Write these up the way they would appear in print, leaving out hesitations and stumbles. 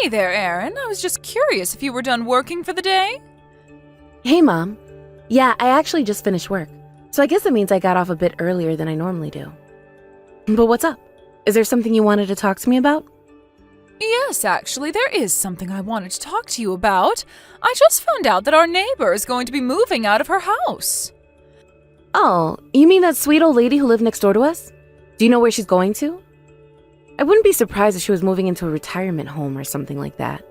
Hey there, Aaron. I was just curious if you were done working for the day? Hey, Mom. Yeah, I actually just finished work, so I guess it means I got off a bit earlier than I normally do. But what's up? Is there something you wanted to talk to me about? Yes, actually, there is something I wanted to talk to you about. I just found out that our neighbor is going to be moving out of her house. Oh, you mean that sweet old lady who lived next door to us? Do you know where she's going to? I wouldn't be surprised if she was moving into a retirement home or something like that.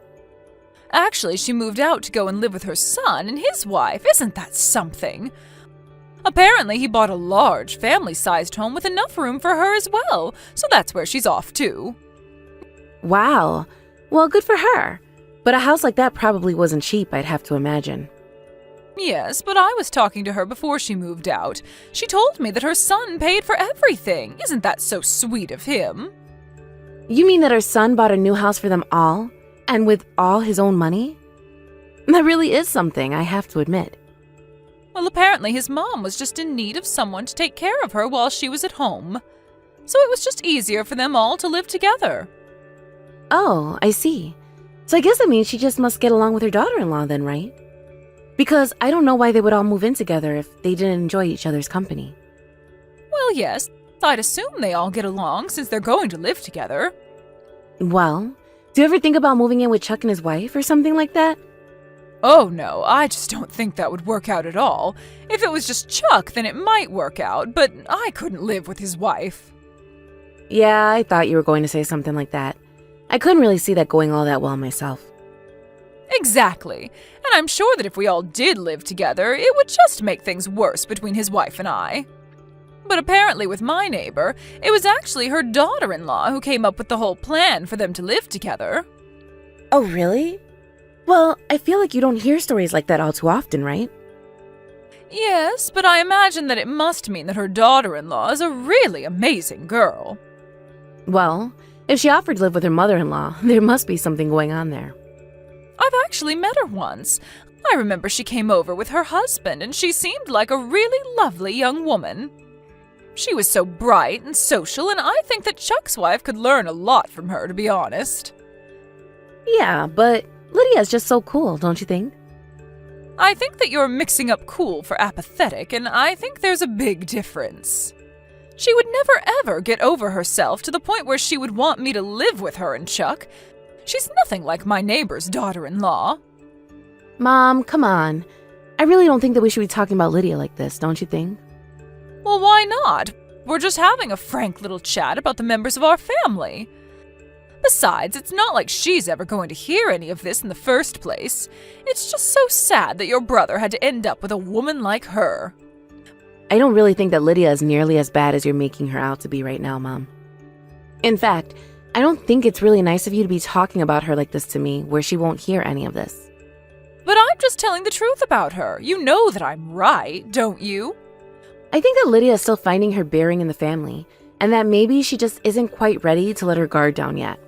Actually, she moved out to go and live with her son and his wife. Isn't that something? Apparently, he bought a large, family-sized home with enough room for her as well, so that's where she's off to. Wow. Well, good for her. But a house like that probably wasn't cheap, I'd have to imagine. Yes, but I was talking to her before she moved out. She told me that her son paid for everything. Isn't that so sweet of him? You mean that her son bought a new house for them all? And with all his own money? That really is something, I have to admit. Well, apparently his mom was just in need of someone to take care of her while she was at home. So it was just easier for them all to live together. Oh, I see. So I guess that means she just must get along with her daughter-in-law then, right? Because I don't know why they would all move in together if they didn't enjoy each other's company. Well, yes, I'd assume they all get along since they're going to live together. Well, do you ever think about moving in with Chuck and his wife or something like that? Oh no, I just don't think that would work out at all. If it was just Chuck, then it might work out, but I couldn't live with his wife. Yeah, I thought you were going to say something like that. I couldn't really see that going all that well myself. Exactly. And I'm sure that if we all did live together, it would just make things worse between his wife and I. But apparently with my neighbor, it was actually her daughter-in-law who came up with the whole plan for them to live together. Oh, really? Well, I feel like you don't hear stories like that all too often, right? Yes, but I imagine that it must mean that her daughter-in-law is a really amazing girl. Well, if she offered to live with her mother-in-law, there must be something going on there. I've actually met her once. I remember she came over with her husband, and she seemed like a really lovely young woman. She was so bright and social, and I think that Chuck's wife could learn a lot from her, to be honest. Yeah, but Lydia's just so cool, don't you think? I think that you're mixing up cool for apathetic, and I think there's a big difference. She would never ever get over herself to the point where she would want me to live with her and Chuck. She's nothing like my neighbor's daughter-in-law. Mom, come on. I really don't think that we should be talking about Lydia like this, don't you think? Well, why not? We're just having a frank little chat about the members of our family. Besides, it's not like she's ever going to hear any of this in the first place. It's just so sad that your brother had to end up with a woman like her. I don't really think that Lydia is nearly as bad as you're making her out to be right now, Mom. In fact, I don't think it's really nice of you to be talking about her like this to me, where she won't hear any of this. But I'm just telling the truth about her. You know that I'm right, don't you? I think that Lydia is still finding her bearing in the family, and that maybe she just isn't quite ready to let her guard down yet.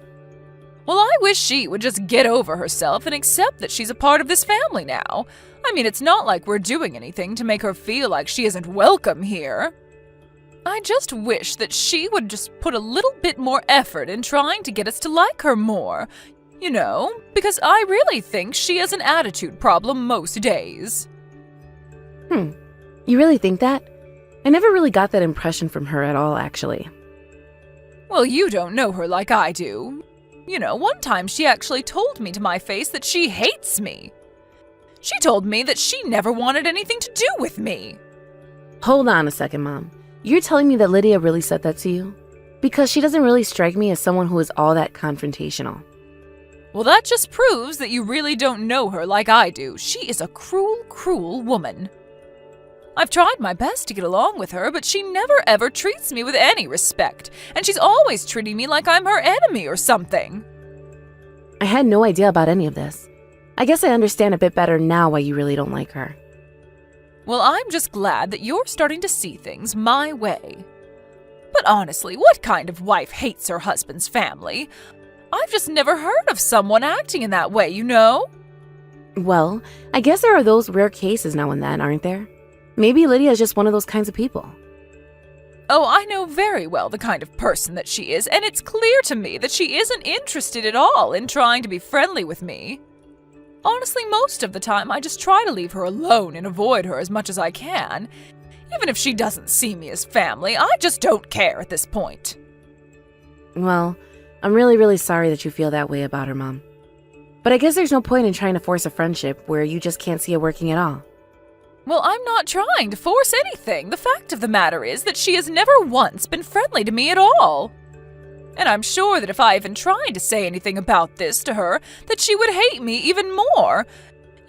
Well, I wish she would just get over herself and accept that she's a part of this family now. I mean, it's not like we're doing anything to make her feel like she isn't welcome here. I just wish that she would just put a little bit more effort in trying to get us to like her more. You know, because I really think she has an attitude problem most days. You really think that? I never really got that impression from her at all, actually. Well, you don't know her like I do. You know, one time she actually told me to my face that she hates me. She told me that she never wanted anything to do with me. Hold on a second, Mom. You're telling me that Lydia really said that to you? Because she doesn't really strike me as someone who is all that confrontational. Well, that just proves that you really don't know her like I do. She is a cruel, cruel woman. I've tried my best to get along with her, but she never ever treats me with any respect, and she's always treating me like I'm her enemy or something. I had no idea about any of this. I guess I understand a bit better now why you really don't like her. Well, I'm just glad that you're starting to see things my way. But honestly, what kind of wife hates her husband's family? I've just never heard of someone acting in that way, you know? Well, I guess there are those rare cases now and then, aren't there? Maybe Lydia is just one of those kinds of people. Oh, I know very well the kind of person that she is, and it's clear to me that she isn't interested at all in trying to be friendly with me. Honestly, most of the time, I just try to leave her alone and avoid her as much as I can. Even if she doesn't see me as family, I just don't care at this point. Well, I'm really, really sorry that you feel that way about her, Mom. But I guess there's no point in trying to force a friendship where you just can't see it working at all. Well, I'm not trying to force anything. The fact of the matter is that she has never once been friendly to me at all. And I'm sure that if I even tried to say anything about this to her, that she would hate me even more.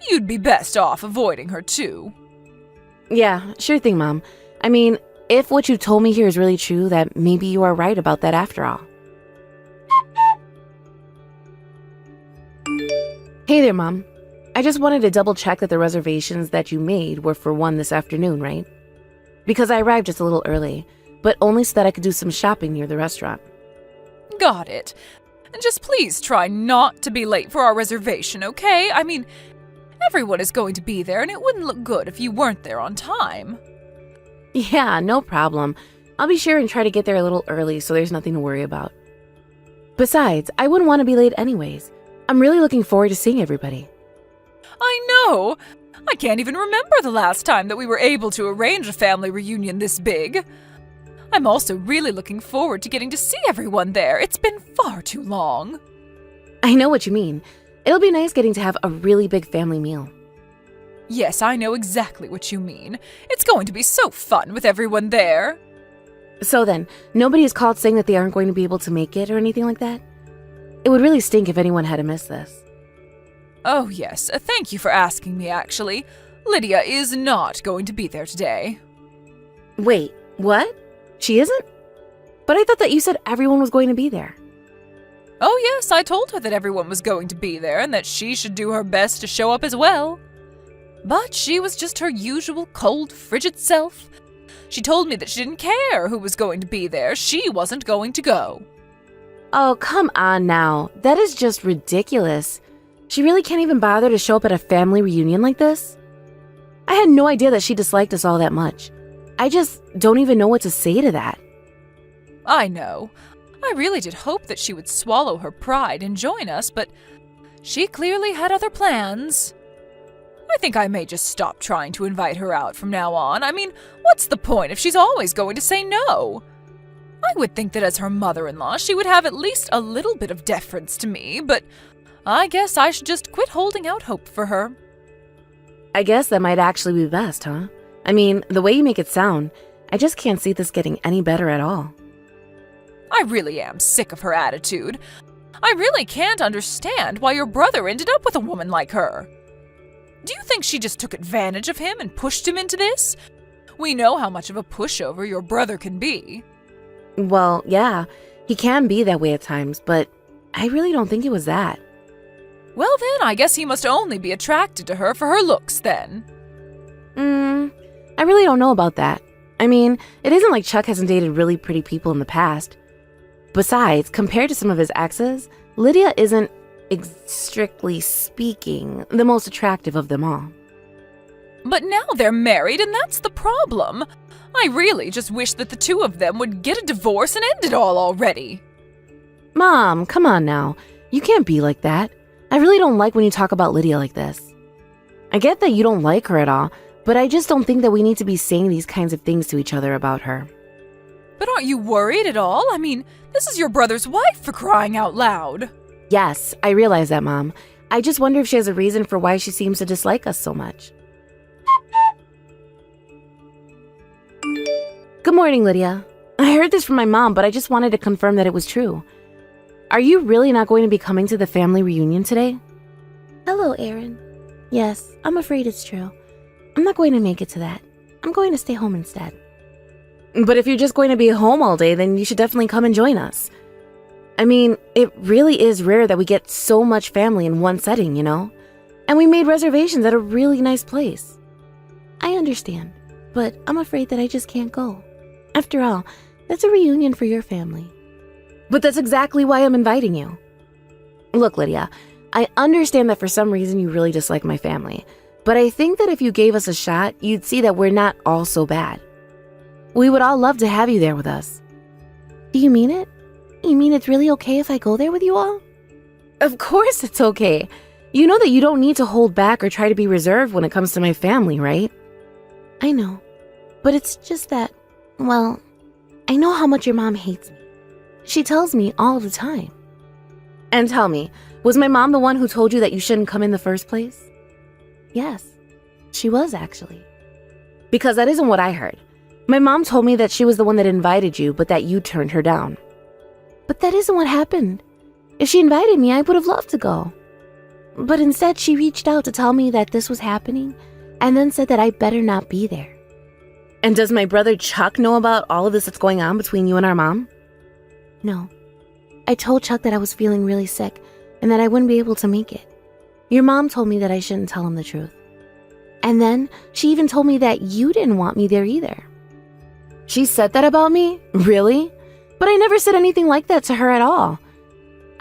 You'd be best off avoiding her too. Yeah, sure thing, Mom. I mean, if what you told me here is really true, that maybe you are right about that after all. Hey there, Mom. I just wanted to double check that the reservations that you made were for 1 this afternoon, right? Because I arrived just a little early, but only so that I could do some shopping near the restaurant. Got it. And just please try not to be late for our reservation, okay? I mean, everyone is going to be there, and it wouldn't look good if you weren't there on time. Yeah, no problem. I'll be sure and try to get there a little early so there's nothing to worry about. Besides, I wouldn't want to be late anyways. I'm really looking forward to seeing everybody. I know! I can't even remember the last time that we were able to arrange a family reunion this big. I'm also really looking forward to getting to see everyone there. It's been far too long. I know what you mean. It'll be nice getting to have a really big family meal. Yes, I know exactly what you mean. It's going to be so fun with everyone there. So then, nobody has called saying that they aren't going to be able to make it or anything like that? It would really stink if anyone had to miss this. Oh yes, thank you for asking me actually. Lydia is not going to be there today. Wait, what? She isn't? But I thought that you said everyone was going to be there. Oh yes, I told her that everyone was going to be there and that she should do her best to show up as well. But she was just her usual cold, frigid self. She told me that she didn't care who was going to be there. She wasn't going to go. Oh, come on now. That is just ridiculous. She really can't even bother to show up at a family reunion like this? I had no idea that she disliked us all that much. I just don't even know what to say to that. I know. I really did hope that she would swallow her pride and join us, but she clearly had other plans. I think I may just stop trying to invite her out from now on. I mean, what's the point if she's always going to say no? I would think that as her mother-in-law, she would have at least a little bit of deference to me, but I guess I should just quit holding out hope for her. I guess that might actually be best, huh? I mean, the way you make it sound, I just can't see this getting any better at all. I really am sick of her attitude. I really can't understand why your brother ended up with a woman like her. Do you think she just took advantage of him and pushed him into this? We know how much of a pushover your brother can be. Well, yeah, he can be that way at times, but I really don't think it was that. Well then, I guess he must only be attracted to her for her looks then. I really don't know about that. I mean, it isn't like Chuck hasn't dated really pretty people in the past. Besides, compared to some of his exes, Lydia isn't, strictly speaking, the most attractive of them all. But now they're married and that's the problem. I really just wish that the two of them would get a divorce and end it all already. Mom, come on now. You can't be like that. I really don't like when you talk about Lydia like this. I get that you don't like her at all, but I just don't think that we need to be saying these kinds of things to each other about her. But aren't you worried at all? I mean, this is your brother's wife, for crying out loud. Yes, I realize that, Mom. I just wonder if she has a reason for why she seems to dislike us so much. Good morning, Lydia. I heard this from my mom, but I just wanted to confirm that it was true. Are you really not going to be coming to the family reunion today? Hello, Aaron. Yes, I'm afraid it's true. I'm not going to make it to that. I'm going to stay home instead. But if you're just going to be home all day, then you should definitely come and join us. I mean, it really is rare that we get so much family in one setting, you know? And we made reservations at a really nice place. I understand, but I'm afraid that I just can't go. After all, that's a reunion for your family. But that's exactly why I'm inviting you. Look, Lydia, I understand that for some reason you really dislike my family, but I think that if you gave us a shot, you'd see that we're not all so bad. We would all love to have you there with us. Do you mean it? You mean it's really okay if I go there with you all? Of course it's okay. You know that you don't need to hold back or try to be reserved when it comes to my family, right? I know. But it's just that, well, I know how much your mom hates me. She tells me all of the time. And tell me, was my mom the one who told you that you shouldn't come in the first place? Yes, she was actually. Because that isn't what I heard. My mom told me that she was the one that invited you, but that you turned her down. But that isn't what happened. If she invited me, I would have loved to go. But instead, she reached out to tell me that this was happening, and then said that I better not be there. And does my brother Chuck know about all of this that's going on between you and our mom? No. I told Chuck that I was feeling really sick, and that I wouldn't be able to make it. Your mom told me that I shouldn't tell him the truth. And then, she even told me that you didn't want me there either. She said that about me? Really? But I never said anything like that to her at all.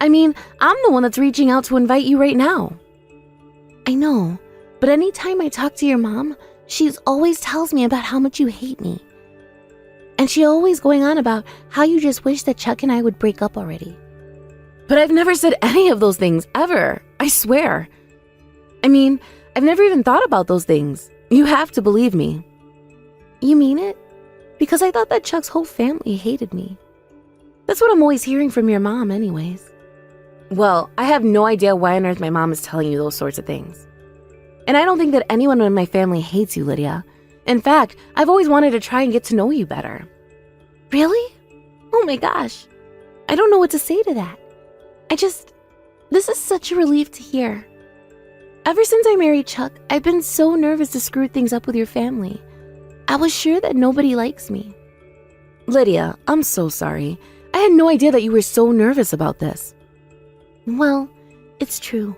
I mean, I'm the one that's reaching out to invite you right now. I know, but anytime I talk to your mom, she always tells me about how much you hate me. And she always going on about how you just wish that Chuck and I would break up already. But I've never said any of those things, ever. I swear. I mean, I've never even thought about those things. You have to believe me. You mean it? Because I thought that Chuck's whole family hated me. That's what I'm always hearing from your mom anyways. Well, I have no idea why on earth my mom is telling you those sorts of things. And I don't think that anyone in my family hates you, Lydia. In fact, I've always wanted to try and get to know you better. Really? Oh my gosh. I don't know what to say to that. This is such a relief to hear. Ever since I married Chuck, I've been so nervous to screw things up with your family. I was sure that nobody likes me. Lydia, I'm so sorry. I had no idea that you were so nervous about this. Well, it's true.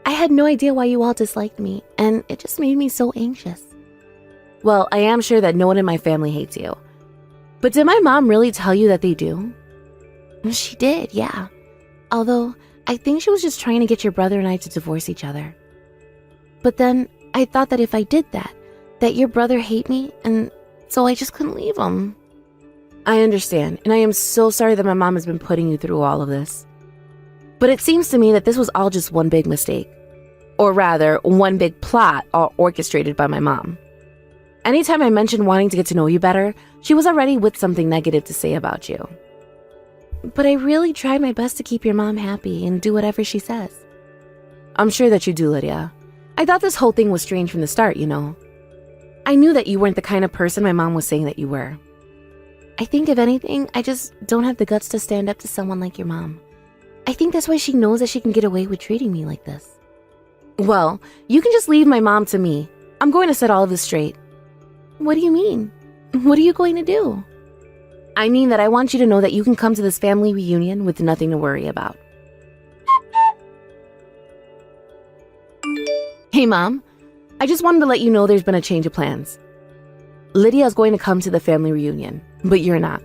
I had no idea why you all disliked me, and it just made me so anxious. Well, I am sure that no one in my family hates you. But did my mom really tell you that they do? She did, yeah. Although, I think she was just trying to get your brother and I to divorce each other. But then, I thought that if I did that your brother hate me, and so I just couldn't leave him. I understand, and I am so sorry that my mom has been putting you through all of this. But it seems to me that this was all just one big mistake. Or rather, one big plot all orchestrated by my mom. Anytime I mentioned wanting to get to know you better, she was already with something negative to say about you. But I really tried my best to keep your mom happy and do whatever she says. I'm sure that you do, Lydia. I thought this whole thing was strange from the start, you know. I knew that you weren't the kind of person my mom was saying that you were. I think if anything, I just don't have the guts to stand up to someone like your mom. I think that's why she knows that she can get away with treating me like this. Well, you can just leave my mom to me. I'm going to set all of this straight. What do you mean? What are you going to do? I mean that I want you to know that you can come to this family reunion with nothing to worry about. Hey, Mom. I just wanted to let you know there's been a change of plans. Lydia's going to come to the family reunion, but you're not.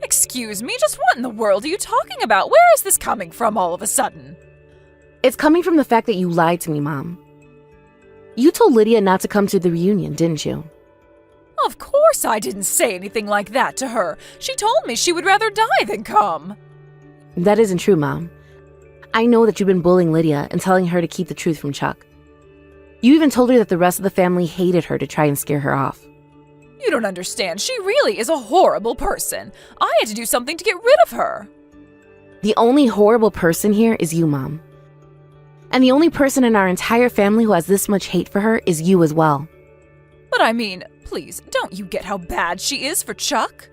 Excuse me, just what in the world are you talking about? Where is this coming from all of a sudden? It's coming from the fact that you lied to me, Mom. You told Lydia not to come to the reunion, didn't you? Of course I didn't say anything like that to her. She told me she would rather die than come. That isn't true, Mom. I know that you've been bullying Lydia and telling her to keep the truth from Chuck. You even told her that the rest of the family hated her to try and scare her off. You don't understand. She really is a horrible person. I had to do something to get rid of her. The only horrible person here is you, Mom. And the only person in our entire family who has this much hate for her is you as well. But I mean, please, don't you get how bad she is for Chuck?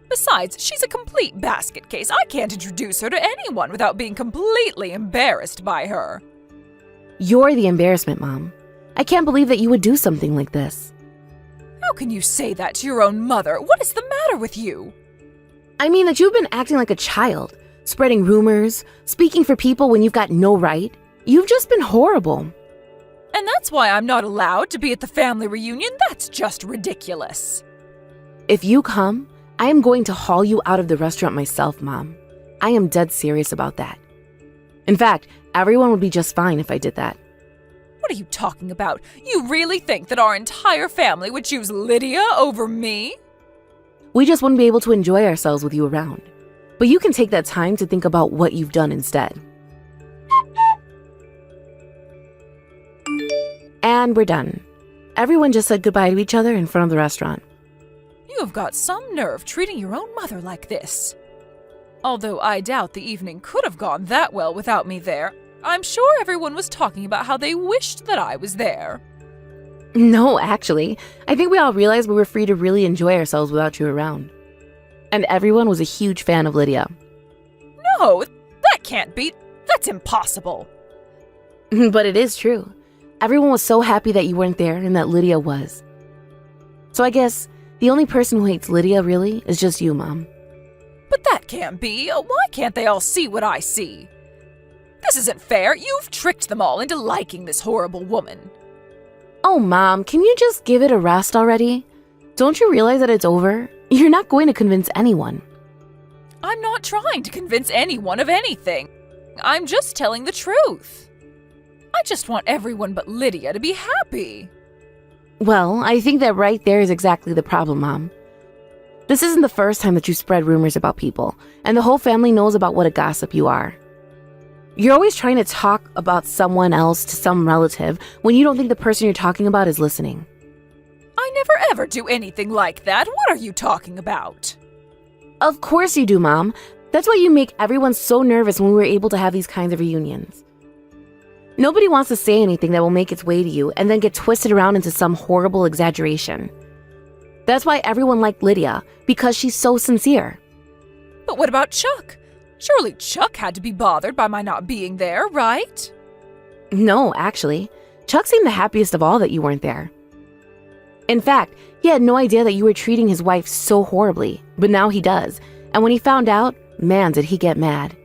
Besides, she's a complete basket case. I can't introduce her to anyone without being completely embarrassed by her. You're the embarrassment, Mom. I can't believe that you would do something like this. How can you say that to your own mother? What is the matter with you? I mean that you've been acting like a child, spreading rumors, speaking for people when you've got no right. You've just been horrible. And that's why I'm not allowed to be at the family reunion? That's just ridiculous. If you come, I am going to haul you out of the restaurant myself, Mom. I am dead serious about that. In fact, everyone would be just fine if I did that. What are you talking about? You really think that our entire family would choose Lydia over me? We just wouldn't be able to enjoy ourselves with you around. But you can take that time to think about what you've done instead. And we're done. Everyone just said goodbye to each other in front of the restaurant. You have got some nerve treating your own mother like this. Although I doubt the evening could have gone that well without me there, I'm sure everyone was talking about how they wished that I was there. No, actually, I think we all realized we were free to really enjoy ourselves without you around. And everyone was a huge fan of Lydia. No, that can't be. That's impossible. But it is true. Everyone was so happy that you weren't there and that Lydia was. So I guess the only person who hates Lydia really is just you, Mom. But that can't be. Why can't they all see what I see? This isn't fair. You've tricked them all into liking this horrible woman. Oh, Mom, can you just give it a rest already? Don't you realize that it's over? You're not going to convince anyone. I'm not trying to convince anyone of anything. I'm just telling the truth. I just want everyone but Lydia to be happy. Well, I think that right there is exactly the problem, Mom. This isn't the first time that you spread rumors about people, and the whole family knows about what a gossip you are. You're always trying to talk about someone else to some relative when you don't think the person you're talking about is listening. I never ever do anything like that. What are you talking about? Of course you do, Mom. That's why you make everyone so nervous when we're able to have these kinds of reunions. Nobody wants to say anything that will make its way to you and then get twisted around into some horrible exaggeration. That's why everyone liked Lydia, because she's so sincere. But what about Chuck? Surely Chuck had to be bothered by my not being there, right? No, actually. Chuck seemed the happiest of all that you weren't there. In fact, he had no idea that you were treating his wife so horribly, but now he does. And when he found out, man, did he get mad.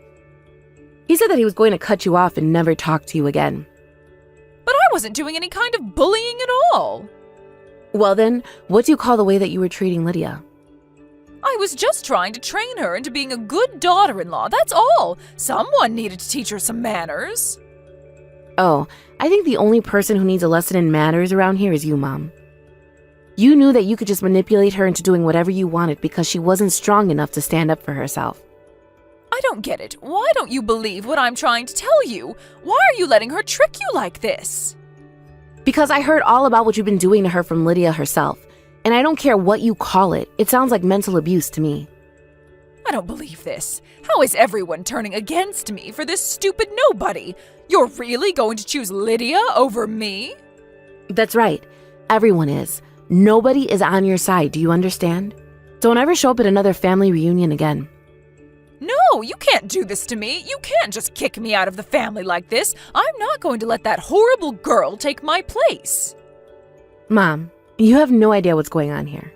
He said that he was going to cut you off and never talk to you again. But I wasn't doing any kind of bullying at all. Well then, what do you call the way that you were treating Lydia? I was just trying to train her into being a good daughter-in-law, that's all. Someone needed to teach her some manners. Oh, I think the only person who needs a lesson in manners around here is you, Mom. You knew that you could just manipulate her into doing whatever you wanted because she wasn't strong enough to stand up for herself. I don't get it. Why don't you believe what I'm trying to tell you? Why are you letting her trick you like this? Because I heard all about what you've been doing to her from Lydia herself. And I don't care what you call it. It sounds like mental abuse to me. I don't believe this. How is everyone turning against me for this stupid nobody? You're really going to choose Lydia over me? That's right. Everyone is. Nobody is on your side, do you understand? Don't ever show up at another family reunion again. No, you can't do this to me. You can't just kick me out of the family like this. I'm not going to let that horrible girl take my place. Mom, you have no idea what's going on here.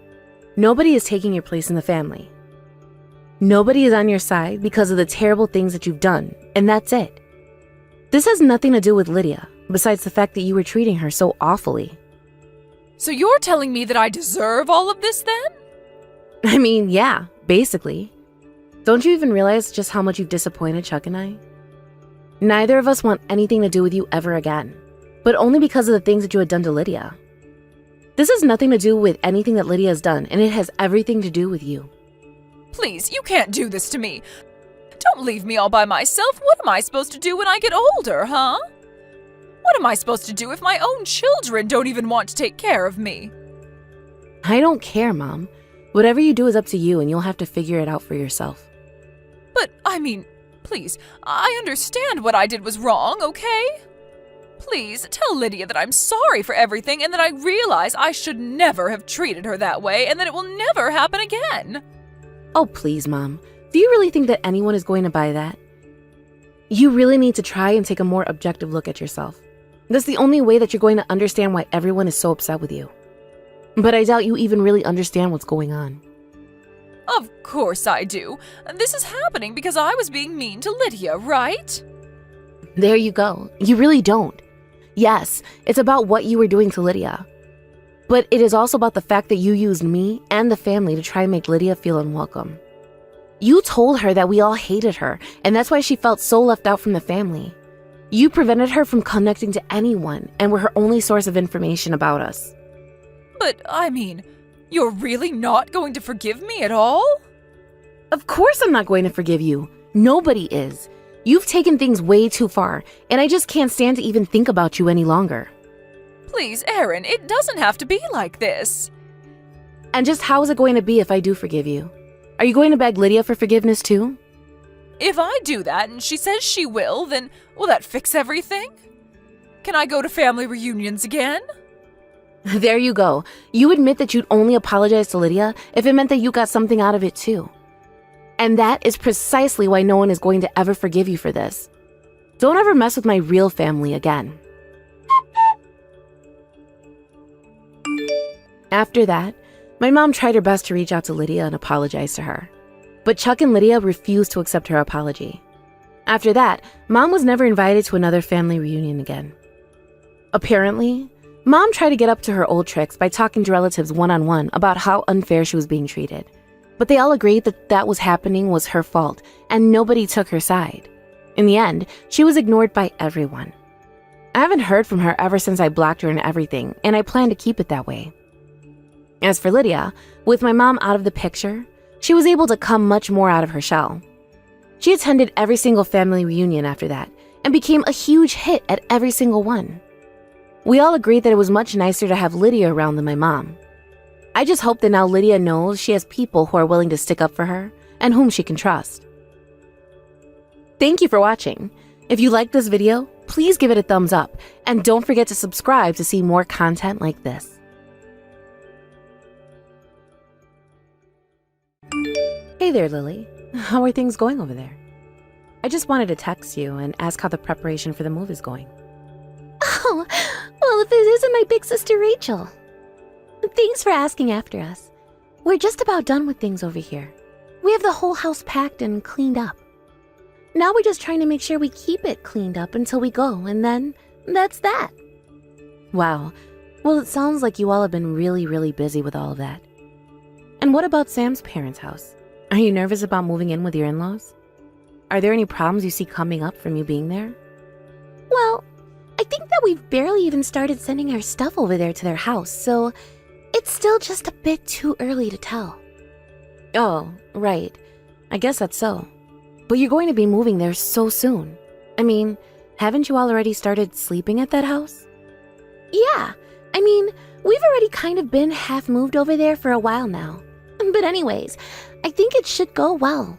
Nobody is taking your place in the family. Nobody is on your side because of the terrible things that you've done, and that's it. This has nothing to do with Lydia, besides the fact that you were treating her so awfully. So you're telling me that I deserve all of this then? I mean, yeah, basically. Don't you even realize just how much you've disappointed Chuck and I? Neither of us want anything to do with you ever again, but only because of the things that you had done to Lydia. This has nothing to do with anything that Lydia has done, and it has everything to do with you. Please, you can't do this to me. Don't leave me all by myself. What am I supposed to do when I get older, huh? What am I supposed to do if my own children don't even want to take care of me? I don't care, Mom. Whatever you do is up to you, and you'll have to figure it out for yourself. But, I mean, please, I understand what I did was wrong, okay? Please, tell Lydia that I'm sorry for everything and that I realize I should never have treated her that way and that it will never happen again. Oh, please, Mom. Do you really think that anyone is going to buy that? You really need to try and take a more objective look at yourself. That's the only way that you're going to understand why everyone is so upset with you. But I doubt you even really understand what's going on. Of course I do. This is happening because I was being mean to Lydia, right? There you go. You really don't. Yes, it's about what you were doing to Lydia. But it is also about the fact that you used me and the family to try and make Lydia feel unwelcome. You told her that we all hated her, and that's why she felt so left out from the family. You prevented her from connecting to anyone and were her only source of information about us. But, I mean, You're really not going to forgive me at all? Of course I'm not going to forgive you. Nobody is. You've taken things way too far, and I just can't stand to even think about you any longer. Please, Erin, it doesn't have to be like this. And just how is it going to be if I do forgive you? Are you going to beg Lydia for forgiveness too? If I do that and she says she will, then will that fix everything? Can I go to family reunions again? There you go. You admit that you'd only apologize to Lydia if it meant that you got something out of it too. And that is precisely why no one is going to ever forgive you for this. Don't ever mess with my real family again. After that, my mom tried her best to reach out to Lydia and apologize to her. But Chuck and Lydia refused to accept her apology. After that, Mom was never invited to another family reunion again. Apparently, Mom tried to get up to her old tricks by talking to relatives one-on-one about how unfair she was being treated. But they all agreed that that was happening was her fault, and nobody took her side. In the end, she was ignored by everyone. I haven't heard from her ever since I blocked her and everything, and I plan to keep it that way. As for Lydia, with my mom out of the picture, she was able to come much more out of her shell. She attended every single family reunion after that, and became a huge hit at every single one. We all agreed that it was much nicer to have Lydia around than my mom. I just hope that now Lydia knows she has people who are willing to stick up for her and whom she can trust. Thank you for watching. If you liked this video, please give it a thumbs up and don't forget to subscribe to see more content like this. Hey there, Lily. How are things going over there? I just wanted to text you and ask how the preparation for the move is going. Oh, well, if it isn't my big sister Rachel. Thanks for asking after us. We're just about done with things over here. We have the whole house packed and cleaned up. Now we're just trying to make sure we keep it cleaned up until we go, and then that's that. Wow. Well, it sounds like you all have been really busy with all of that. And what about Sam's parents' house? Are you nervous about moving in with your in-laws? Are there any problems you see coming up from you being there? Well, I think that we've barely even started sending our stuff over there to their house, so it's still just a bit too early to tell. Oh, right. I guess that's so. But you're going to be moving there so soon. I mean, haven't you all already started sleeping at that house? Yeah, I mean, we've already kind of been half moved over there for a while now. But anyways, I think it should go well.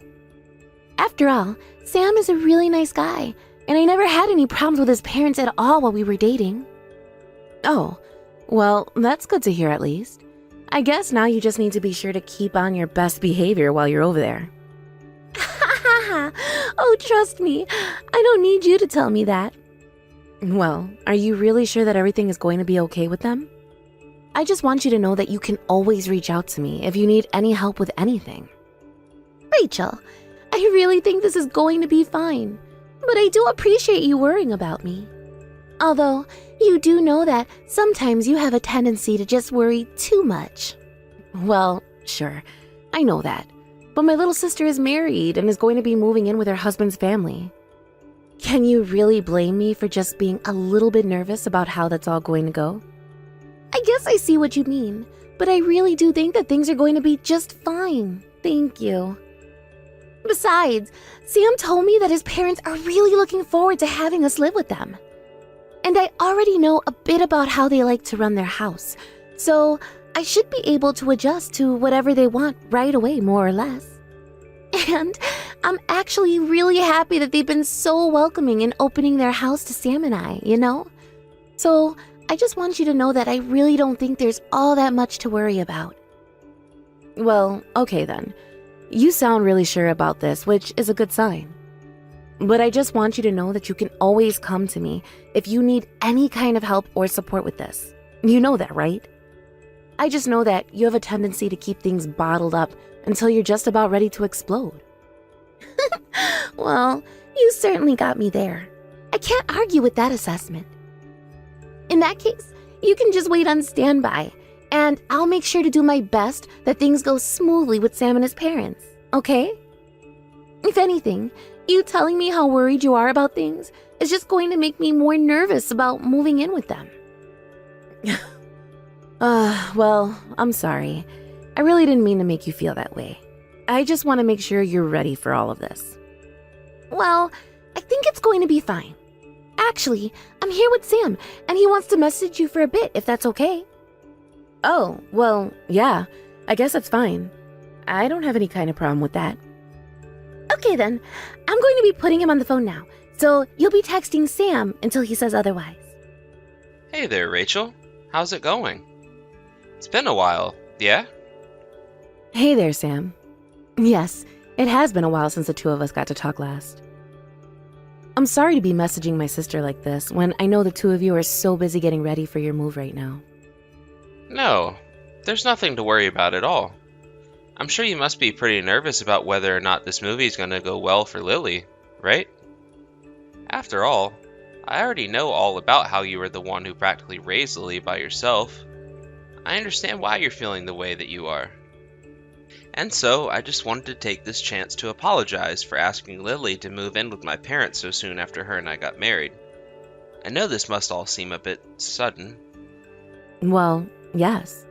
After all, Sam is a really nice guy, and I never had any problems with his parents at all while we were dating. Oh, well, that's good to hear at least. I guess now you just need to be sure to keep on your best behavior while you're over there. Oh, trust me, I don't need you to tell me that. Well, are you really sure that everything is going to be okay with them? I just want you to know that you can always reach out to me if you need any help with anything. Rachel, I really think this is going to be fine, but I do appreciate you worrying about me. Although, you do know that sometimes you have a tendency to just worry too much. Well, sure, I know that. But my little sister is married and is going to be moving in with her husband's family. Can you really blame me for just being a little bit nervous about how that's all going to go? I guess I see what you mean, but I really do think that things are going to be just fine. Thank you. Besides, Sam told me that his parents are really looking forward to having us live with them. And I already know a bit about how they like to run their house, so I should be able to adjust to whatever they want right away, more or less. And I'm actually really happy that they've been so welcoming in opening their house to Sam and I, you know? So I just want you to know that I really don't think there's all that much to worry about. Well, okay then. You sound really sure about this, which is a good sign. But I just want you to know that you can always come to me if you need any kind of help or support with this. You know that, right? I just know that you have a tendency to keep things bottled up until you're just about ready to explode. Well, you certainly got me there. I can't argue with that assessment. In that case, you can just wait on standby, and I'll make sure to do my best that things go smoothly with Sam and his parents, okay? If anything, you telling me how worried you are about things is just going to make me more nervous about moving in with them. Well, I'm sorry. I really didn't mean to make you feel that way. I just want to make sure you're ready for all of this. Well, I think it's going to be fine. Actually, I'm here with Sam, and he wants to message you for a bit, if that's okay. Oh, well, yeah, I guess that's fine. I don't have any kind of problem with that. Okay then, I'm going to be putting him on the phone now, so you'll be texting Sam until he says otherwise. Hey there, Rachel. How's it going? It's been a while, yeah? Hey there, Sam. Yes, it has been a while since the two of us got to talk last. I'm sorry to be messaging my sister like this when I know the two of you are so busy getting ready for your move right now. No, there's nothing to worry about at all. I'm sure you must be pretty nervous about whether or not this movie is going to go well for Lily, right? After all, I already know all about how you were the one who practically raised Lily by yourself. I understand why you're feeling the way that you are. And so, I just wanted to take this chance to apologize for asking Lily to move in with my parents so soon after her and I got married. I know this must all seem a bit sudden. Well, yes.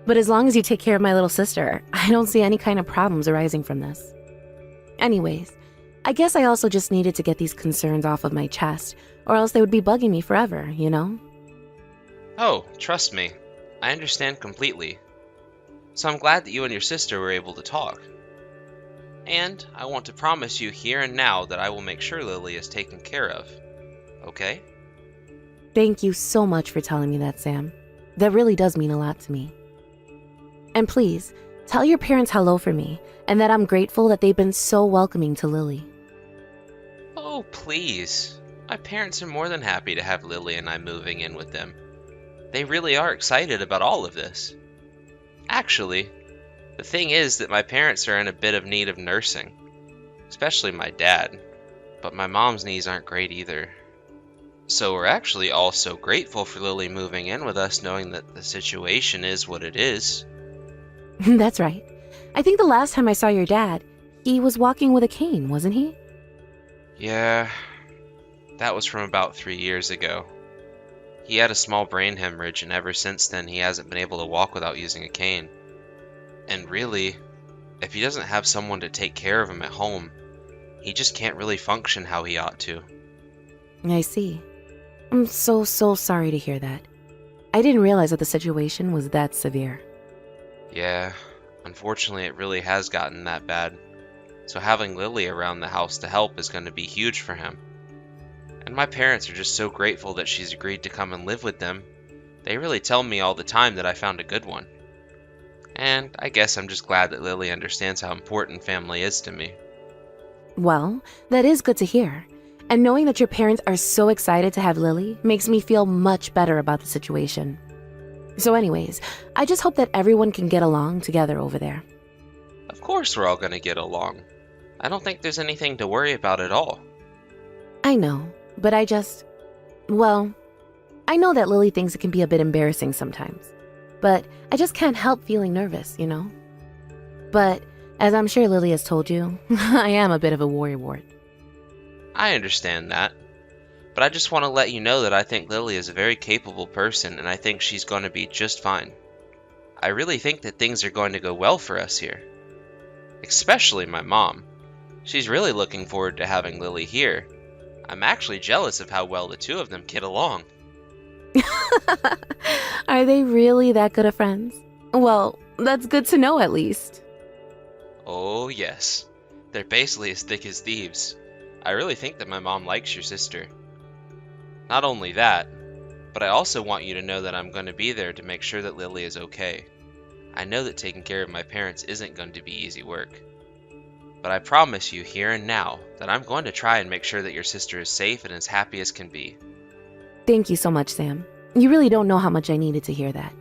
But as long as you take care of my little sister, I don't see any kind of problems arising from this. Anyways, I guess I also just needed to get these concerns off of my chest, or else they would be bugging me forever, you know? Oh, trust me, I understand completely. So I'm glad that you and your sister were able to talk. And I want to promise you here and now that I will make sure Lily is taken care of. Okay? Thank you so much for telling me that, Sam. That really does mean a lot to me. And please, tell your parents hello for me, and that I'm grateful that they've been so welcoming to Lily. Oh, please. My parents are more than happy to have Lily and I moving in with them. They really are excited about all of this. Actually, the thing is that my parents are in a bit of need of nursing, especially my dad, but my mom's knees aren't great either. So we're actually all so grateful for Lily moving in with us, knowing that the situation is what it is. That's right. I think the last time I saw your dad, he was walking with a cane, wasn't he? Yeah, that was from about 3 years ago. He had a small brain hemorrhage, and ever since then he hasn't been able to walk without using a cane. And really, if he doesn't have someone to take care of him at home, he just can't really function how he ought to. I see. I'm so sorry to hear that. I didn't realize that the situation was that severe. Yeah, unfortunately it really has gotten that bad. So having Lily around the house to help is going to be huge for him. And my parents are just so grateful that she's agreed to come and live with them. They really tell me all the time that I found a good one. And I guess I'm just glad that Lily understands how important family is to me. Well, that is good to hear. And knowing that your parents are so excited to have Lily makes me feel much better about the situation. So anyways, I just hope that everyone can get along together over there. Of course we're all going to get along. I don't think there's anything to worry about at all. I know, but I know that Lily thinks it can be a bit embarrassing sometimes. But I just can't help feeling nervous, you know? But as I'm sure Lily has told you, I am a bit of a worrywart. I understand that. But I just want to let you know that I think Lily is a very capable person, and I think she's going to be just fine. I really think that things are going to go well for us here. Especially my mom. She's really looking forward to having Lily here. I'm actually jealous of how well the two of them get along. Are they really that good of friends? Well, that's good to know at least. Oh yes. They're basically as thick as thieves. I really think that my mom likes your sister. Not only that, but I also want you to know that I'm going to be there to make sure that Lily is okay. I know that taking care of my parents isn't going to be easy work. But I promise you here and now that I'm going to try and make sure that your sister is safe and as happy as can be. Thank you so much, Sam. You really don't know how much I needed to hear that.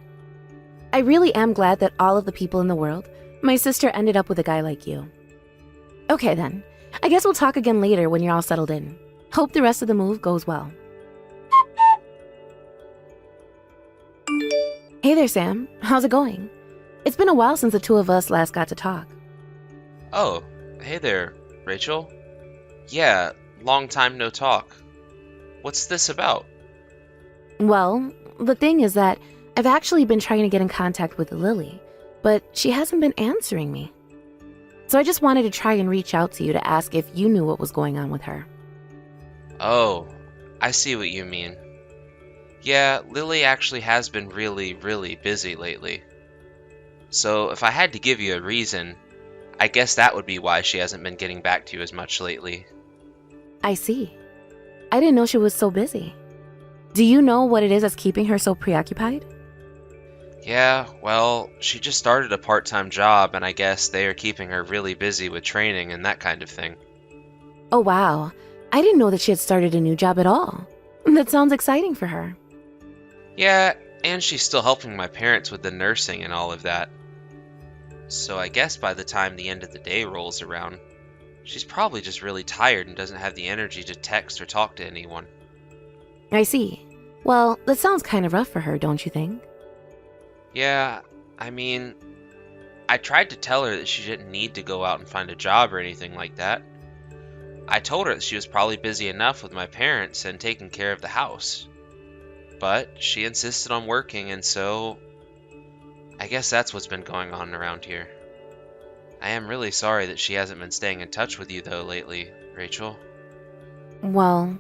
I really am glad that all of the people in the world, my sister ended up with a guy like you. Okay then, I guess we'll talk again later when you're all settled in. Hope the rest of the move goes well. Hey there, Sam. How's it going? It's been a while since the two of us last got to talk. Oh, hey there, Rachel. Yeah, long time no talk. What's this about? Well, the thing is that I've actually been trying to get in contact with Lily, but she hasn't been answering me. So I just wanted to try and reach out to you to ask if you knew what was going on with her. Oh, I see what you mean. Yeah, Lily actually has been really, really busy lately. So if I had to give you a reason, I guess that would be why she hasn't been getting back to you as much lately. I see. I didn't know she was so busy. Do you know what it is that's keeping her so preoccupied? Yeah, well, she just started a part-time job, and I guess they are keeping her really busy with training and that kind of thing. Oh, wow. I didn't know that she had started a new job at all. That sounds exciting for her. Yeah, and she's still helping my parents with the nursing and all of that. So I guess by the time the end of the day rolls around, she's probably just really tired and doesn't have the energy to text or talk to anyone. I see. Well, that sounds kind of rough for her, don't you think? Yeah, I mean, I tried to tell her that she didn't need to go out and find a job or anything like that. I told her that she was probably busy enough with my parents and taking care of the house. But she insisted on working, and so I guess that's what's been going on around here. I am really sorry that she hasn't been staying in touch with you though lately, Rachel. Well,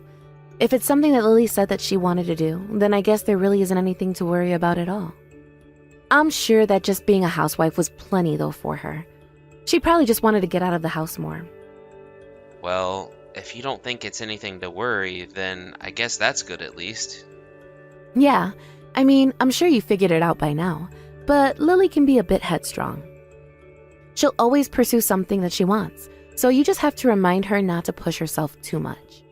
if it's something that Lily said that she wanted to do, then I guess there really isn't anything to worry about at all. I'm sure that just being a housewife was plenty though for her. She probably just wanted to get out of the house more. Well, if you don't think it's anything to worry, then I guess that's good at least. Yeah, I mean, I'm sure you figured it out by now, but Lily can be a bit headstrong. She'll always pursue something that she wants, so you just have to remind her not to push herself too much.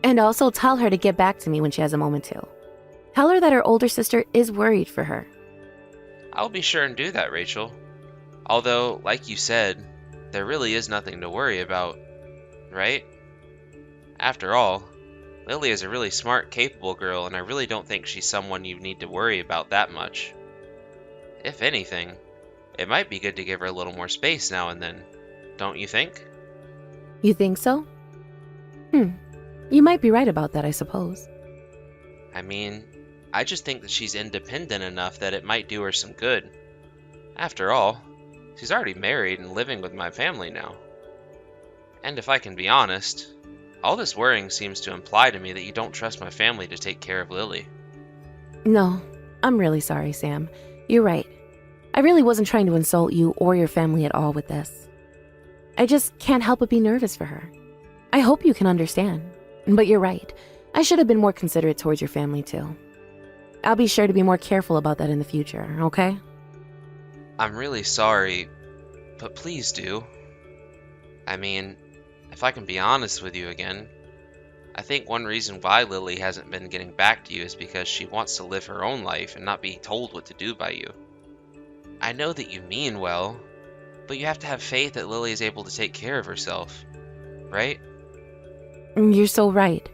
And also tell her to get back to me when she has a moment to. Tell her that her older sister is worried for her. I'll be sure and do that, Rachel. Although, like you said, there really is nothing to worry about, right? After all, Lily is a really smart, capable girl, and I really don't think she's someone you need to worry about that much. If anything, it might be good to give her a little more space now and then, don't you think? You think so? You might be right about that, I suppose. I mean, I just think that she's independent enough that it might do her some good. After all, she's already married and living with my family now. And if I can be honest, all this worrying seems to imply to me that you don't trust my family to take care of Lily. No, I'm really sorry, Sam. You're right. I really wasn't trying to insult you or your family at all with this. I just can't help but be nervous for her. I hope you can understand. But you're right. I should have been more considerate towards your family, too. I'll be sure to be more careful about that in the future, okay? I'm really sorry, but please do. I mean, if I can be honest with you again, I think one reason why Lily hasn't been getting back to you is because she wants to live her own life and not be told what to do by you. I know that you mean well, but you have to have faith that Lily is able to take care of herself, right? You're so right.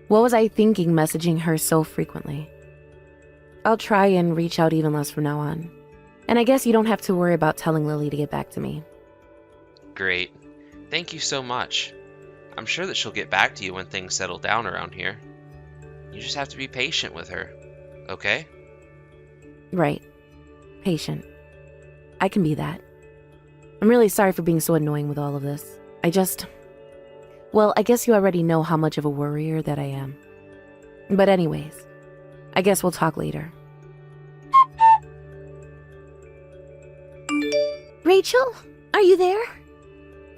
What was I thinking messaging her so frequently? I'll try and reach out even less from now on. And I guess you don't have to worry about telling Lily to get back to me. Great. Thank you so much. I'm sure that she'll get back to you when things settle down around here. You just have to be patient with her, okay? Right. Patient. I can be that. I'm really sorry for being so annoying with all of this. Well, I guess you already know how much of a worrier that I am. But anyways, I guess we'll talk later. Rachel, are you there?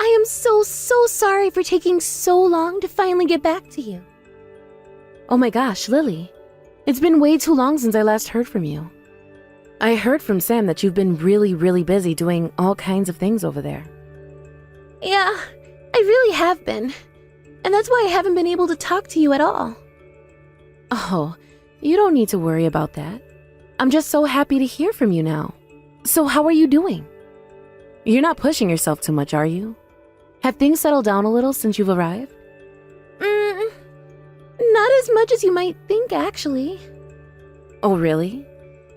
I am so sorry for taking so long to finally get back to you. Oh my gosh, Lily. It's been way too long since I last heard from you. I heard from Sam that you've been really busy doing all kinds of things over there. Yeah, I really have been. And that's why I haven't been able to talk to you at all. Oh, you don't need to worry about that. I'm just so happy to hear from you now. So how are you doing? You're not pushing yourself too much, are you? Have things settled down a little since you've arrived? Not as much as you might think, actually. Oh, really?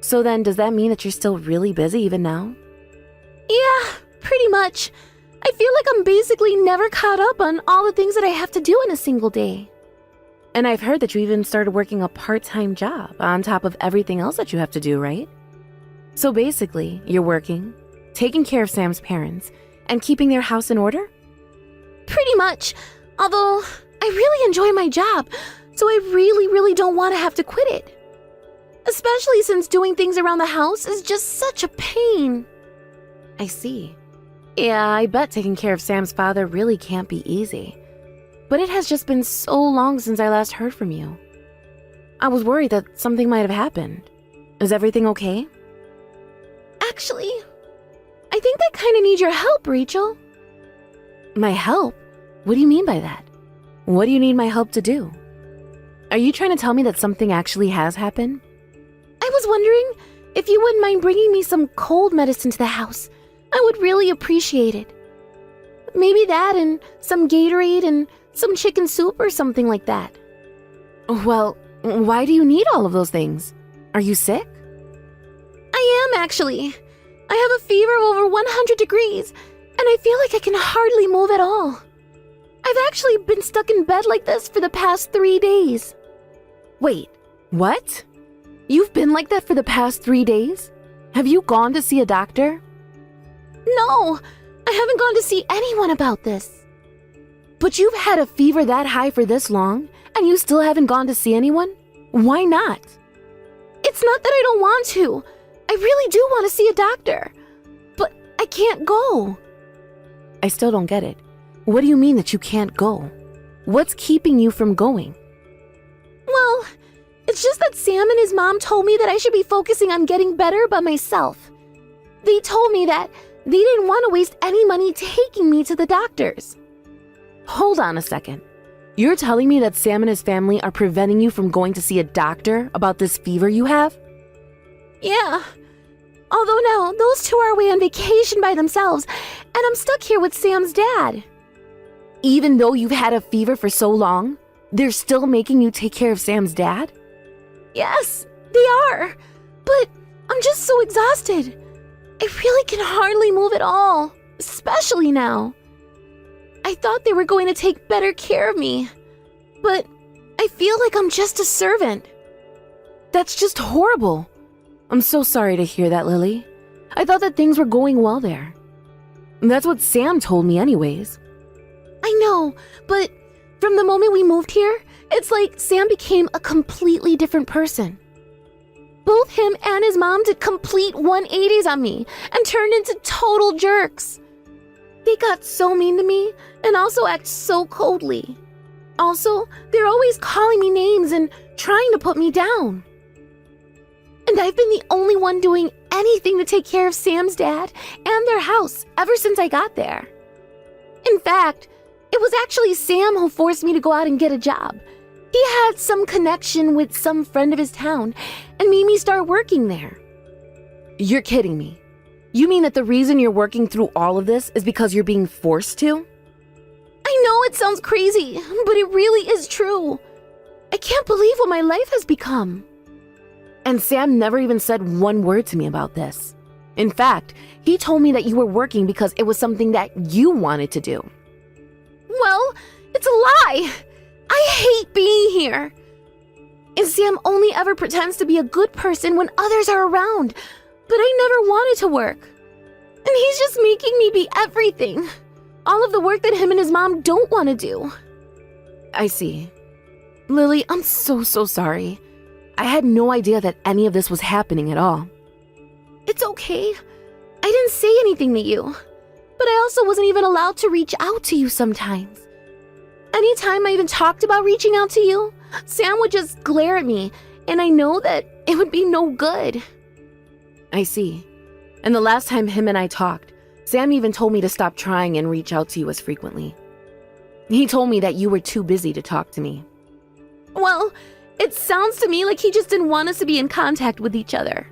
So then, does that mean that you're still really busy even now? Yeah, pretty much. I feel like I'm basically never caught up on all the things that I have to do in a single day. And I've heard that you even started working a part-time job on top of everything else that you have to do, right? So basically, you're working, taking care of Sam's parents, and keeping their house in order? Pretty much. Although, I really enjoy my job, so I really don't want to have to quit it. Especially since doing things around the house is just such a pain. I see. Yeah, I bet taking care of Sam's father really can't be easy. But it has just been so long since I last heard from you. I was worried that something might have happened. Is everything okay? Actually, I think I kind of need your help, Rachel. My help? What do you mean by that? What do you need my help to do? Are you trying to tell me that something actually has happened? I was wondering if you wouldn't mind bringing me some cold medicine to the house. I would really appreciate it. Maybe that and some Gatorade and some chicken soup or something like that. Well, why do you need all of those things? Are you sick? I am, actually. I have a fever of over 100 degrees, and I feel like I can hardly move at all. I've actually been stuck in bed like this for the past 3 days. Wait, what? You've been like that for the past 3 days? Have you gone to see a doctor? No, I haven't gone to see anyone about this. But you've had a fever that high for this long, and you still haven't gone to see anyone? Why not? It's not that I don't want to. I really do want to see a doctor. But I can't go. I still don't get it. What do you mean that you can't go? What's keeping you from going? Well, it's just that Sam and his mom told me that I should be focusing on getting better by myself. They told me that they didn't want to waste any money taking me to the doctors. Hold on a second. You're telling me that Sam and his family are preventing you from going to see a doctor about this fever you have? Yeah. Although now, those two are away on vacation by themselves, and I'm stuck here with Sam's dad. Even though you've had a fever for so long, they're still making you take care of Sam's dad? Yes, they are. But I'm just so exhausted. I really can hardly move at all, especially now. I thought they were going to take better care of me, but I feel like I'm just a servant. That's just horrible. I'm so sorry to hear that, Lily. I thought that things were going well there. That's what Sam told me anyways. I know, but from the moment we moved here, it's like Sam became a completely different person. Both him and his mom did complete 180s on me and turned into total jerks. They got so mean to me and also act so coldly. Also, they're always calling me names and trying to put me down. And I've been the only one doing anything to take care of Sam's dad and their house ever since I got there. In fact, it was actually Sam who forced me to go out and get a job. He had some connection with some friend of his town and made me start working there. You're kidding me. You mean that the reason you're working through all of this is because you're being forced to? I know it sounds crazy, but it really is true. I can't believe what my life has become. And Sam never even said one word to me about this. In fact, he told me that you were working because it was something that you wanted to do. Well, it's a lie. I hate being here. And Sam only ever pretends to be a good person when others are around, but I never wanted to work. And he's just making me be everything. All of the work that him and his mom don't want to do. I see. Lily, I'm so sorry. I had no idea that any of this was happening at all. It's okay. I didn't say anything to you. But I also wasn't even allowed to reach out to you sometimes. Anytime I even talked about reaching out to you, Sam would just glare at me, and I know that it would be no good. I see. And the last time him and I talked, Sam even told me to stop trying and reach out to you as frequently. He told me that you were too busy to talk to me. Well, it sounds to me like he just didn't want us to be in contact with each other.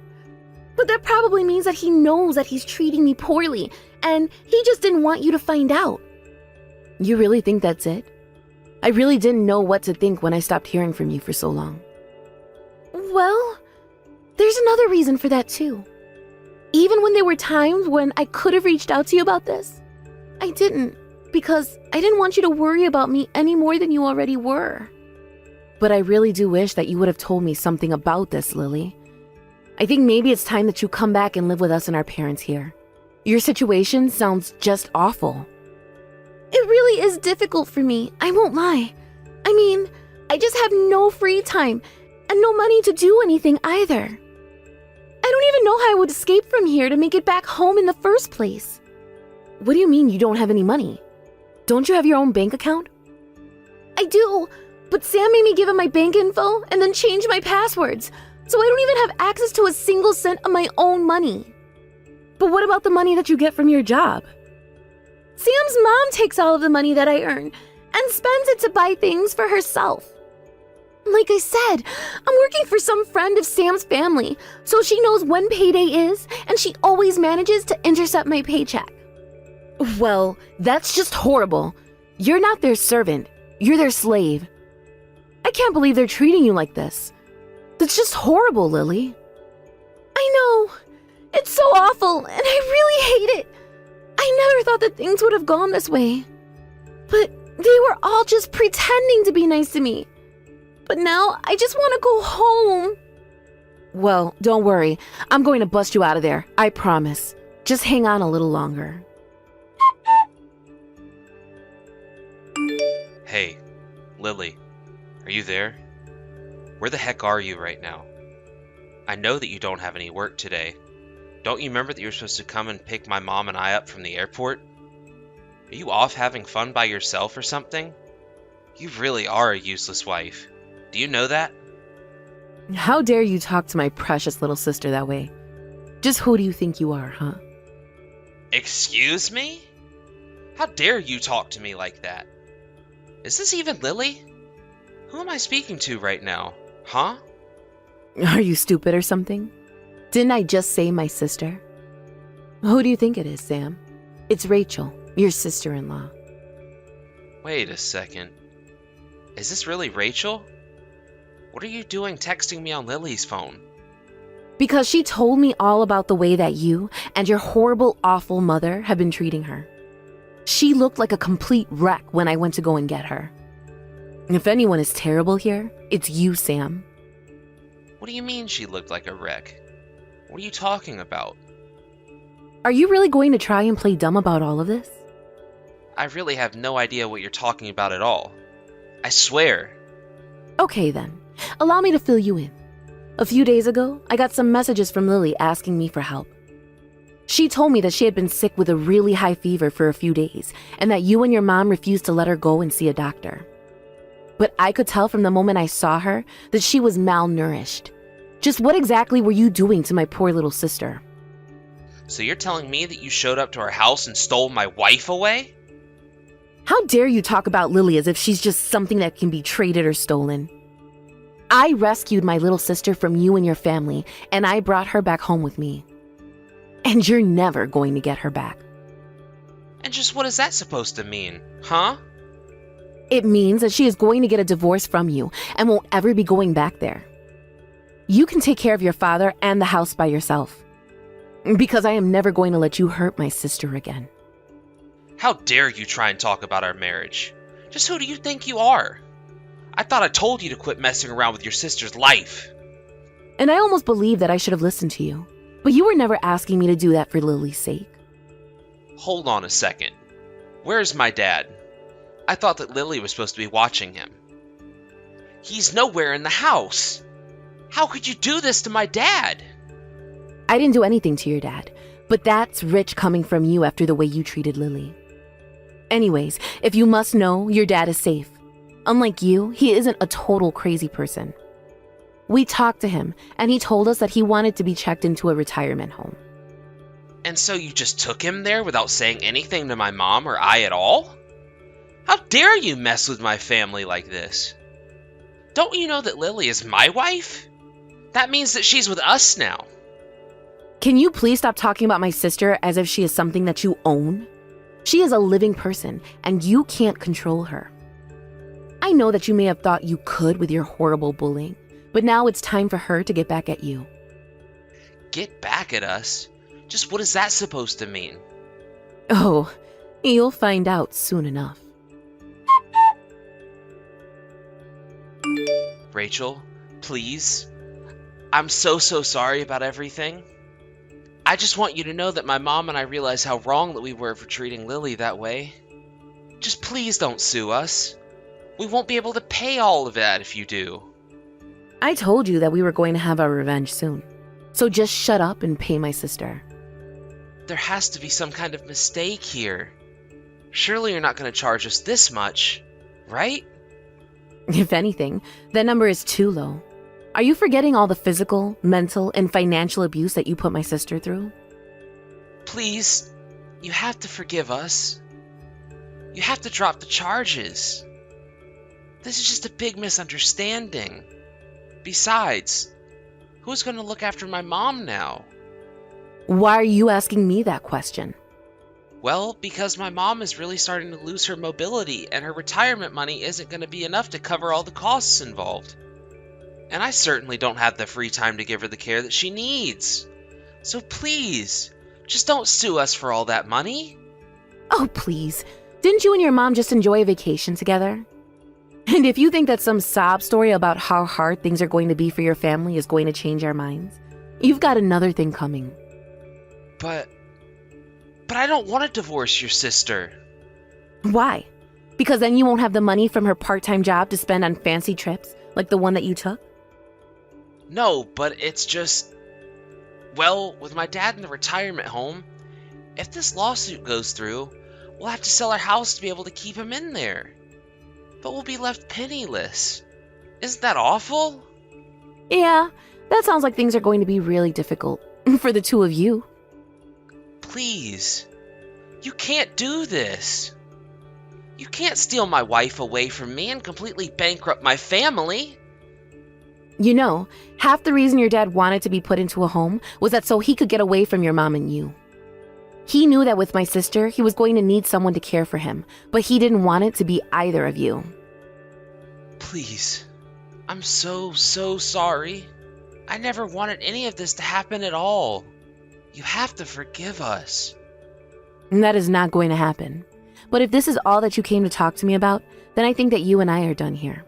But that probably means that he knows that he's treating me poorly, and he just didn't want you to find out. You really think that's it? I really didn't know what to think when I stopped hearing from you for so long. Well, there's another reason for that too. Even when there were times when I could have reached out to you about this, I didn't, because I didn't want you to worry about me any more than you already were. But I really do wish that you would have told me something about this, Lily. I think maybe it's time that you come back and live with us and our parents here. Your situation sounds just awful. It really is difficult for me, I won't lie. I mean, I just have no free time and no money to do anything either. I don't even know how I would escape from here to make it back home in the first place. What do you mean you don't have any money? Don't you have your own bank account? I do, but Sam made me give him my bank info and then change my passwords, so I don't even have access to a single cent of my own money. But what about the money that you get from your job? Sam's mom takes all of the money that I earn and spends it to buy things for herself. Like I said, I'm working for some friend of Sam's family, so she knows when payday is, and she always manages to intercept my paycheck. Well, that's just horrible. You're not their servant. You're their slave. I can't believe they're treating you like this. That's just horrible, Lily. I know. It's so awful, and I really hate it. I never thought that things would have gone this way. But they were all just pretending to be nice to me. But now I just want to go home. Well, don't worry. I'm going to bust you out of there. I promise. Just hang on a little longer. Hey, Lily, are you there? Where the heck are you right now? I know that you don't have any work today. Don't you remember that you were supposed to come and pick my mom and I up from the airport? Are you off having fun by yourself or something? You really are a useless wife. Do you know that? How dare you talk to my precious little sister that way? Just who do you think you are, huh? Excuse me? How dare you talk to me like that? Is this even Lily? Who am I speaking to right now? Huh? Are you stupid or something? Didn't I just say my sister? Who do you think it is, Sam? It's Rachel, your sister-in-law. Wait a second. Is this really Rachel? What are you doing texting me on Lily's phone? Because she told me all about the way that you and your horrible, awful mother have been treating her. She looked like a complete wreck when I went to go and get her. If anyone is terrible here, it's you, Sam. What do you mean she looked like a wreck? What are you talking about? Are you really going to try and play dumb about all of this? I really have no idea what you're talking about at all. I swear. Okay then, allow me to fill you in. A few days ago, I got some messages from Lily asking me for help. She told me that she had been sick with a really high fever for a few days and that you and your mom refused to let her go and see a doctor. But I could tell from the moment I saw her that she was malnourished. Just what exactly were you doing to my poor little sister? So you're telling me that you showed up to our house and stole my wife away? How dare you talk about Lily as if she's just something that can be traded or stolen? I rescued my little sister from you and your family, and I brought her back home with me. And you're never going to get her back. And just what is that supposed to mean, huh? It means that she is going to get a divorce from you and won't ever be going back there. You can take care of your father and the house by yourself. Because I am never going to let you hurt my sister again. How dare you try and talk about our marriage? Just who do you think you are? I thought I told you to quit messing around with your sister's life. And I almost believe that I should have listened to you. But you were never asking me to do that for Lily's sake. Hold on a second. Where's my dad? I thought that Lily was supposed to be watching him. He's nowhere in the house. How could you do this to my dad? I didn't do anything to your dad, but that's rich coming from you after the way you treated Lily. Anyways, if you must know, your dad is safe. Unlike you, he isn't a total crazy person. We talked to him, and he told us that he wanted to be checked into a retirement home. And so you just took him there without saying anything to my mom or I at all? How dare you mess with my family like this? Don't you know that Lily is my wife? That means that she's with us now. Can you please stop talking about my sister as if she is something that you own? She is a living person, and you can't control her. I know that you may have thought you could with your horrible bullying, but now it's time for her to get back at you. Get back at us? Just what is that supposed to mean? Oh, you'll find out soon enough. Rachel, please. I'm so sorry about everything. I just want you to know that my mom and I realize how wrong that we were for treating Lily that way. Just please don't sue us. We won't be able to pay all of that if you do. I told you that we were going to have our revenge soon. So just shut up and pay my sister. There has to be some kind of mistake here. Surely you're not going to charge us this much, right? If anything, that number is too low. Are you forgetting all the physical, mental, and financial abuse that you put my sister through? Please, you have to forgive us. You have to drop the charges. This is just a big misunderstanding. Besides, who's going to look after my mom now? Why are you asking me that question? Well, because my mom is really starting to lose her mobility, and her retirement money isn't going to be enough to cover all the costs involved. And I certainly don't have the free time to give her the care that she needs. So please, just don't sue us for all that money. Oh, please. Didn't you and your mom just enjoy a vacation together? And if you think that some sob story about how hard things are going to be for your family is going to change our minds, you've got another thing coming. But I don't want to divorce your sister. Why? Because then you won't have the money from her part-time job to spend on fancy trips, like the one that you took? No, but it's just... Well, with my dad in the retirement home, if this lawsuit goes through, we'll have to sell our house to be able to keep him in there. But we'll be left penniless. Isn't that awful? Yeah, that sounds like things are going to be really difficult for the two of you. Please. You can't do this. You can't steal my wife away from me and completely bankrupt my family. You know, half the reason your dad wanted to be put into a home was that so he could get away from your mom and you. He knew that with my sister, he was going to need someone to care for him, but he didn't want it to be either of you. Please. I'm so sorry. I never wanted any of this to happen at all. You have to forgive us. And that is not going to happen. But if this is all that you came to talk to me about, then I think that you and I are done here.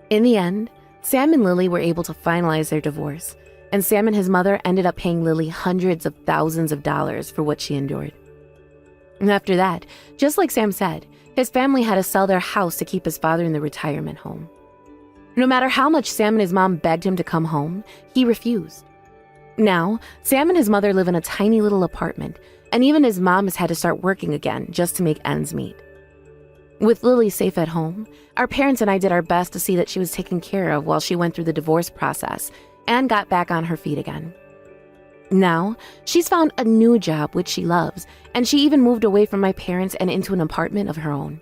In the end, Sam and Lily were able to finalize their divorce, and Sam and his mother ended up paying Lily hundreds of thousands of dollars for what she endured. And after that, just like Sam said, his family had to sell their house to keep his father in the retirement home. No matter how much Sam and his mom begged him to come home, he refused. Now, Sam and his mother live in a tiny little apartment, and even his mom has had to start working again just to make ends meet. With Lily safe at home, our parents and I did our best to see that she was taken care of while she went through the divorce process and got back on her feet again. Now, she's found a new job which she loves, and she even moved away from my parents and into an apartment of her own.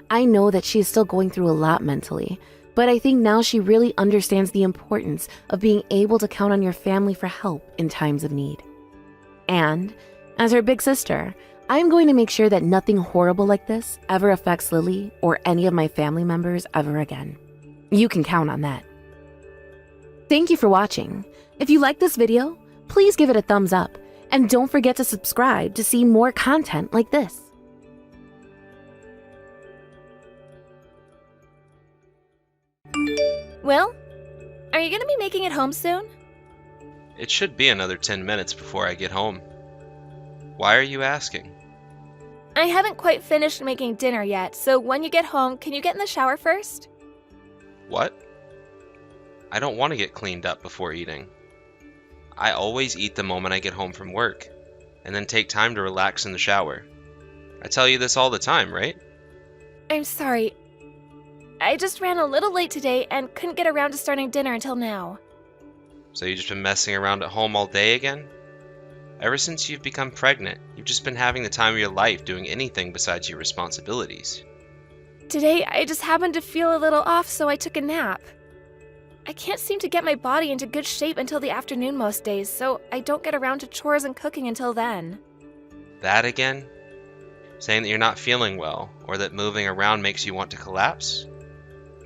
I know that she is still going through a lot mentally, but I think now she really understands the importance of being able to count on your family for help in times of need. And, as her big sister, I am going to make sure that nothing horrible like this ever affects Lily or any of my family members ever again. You can count on that. Thank you for watching. If you like this video, please give it a thumbs up, and don't forget to subscribe to see more content like this. Will, are you going to be making it home soon? It should be another 10 minutes before I get home. Why are you asking? I haven't quite finished making dinner yet, so when you get home, can you get in the shower first? What? I don't want to get cleaned up before eating. I always eat the moment I get home from work, and then take time to relax in the shower. I tell you this all the time, right? I'm sorry. I just ran a little late today and couldn't get around to starting dinner until now. So you've just been messing around at home all day again? Ever since you've become pregnant, you've just been having the time of your life doing anything besides your responsibilities. Today, I just happened to feel a little off, so I took a nap. I can't seem to get my body into good shape until the afternoon most days, so I don't get around to chores and cooking until then. That again? Saying that you're not feeling well, or that moving around makes you want to collapse?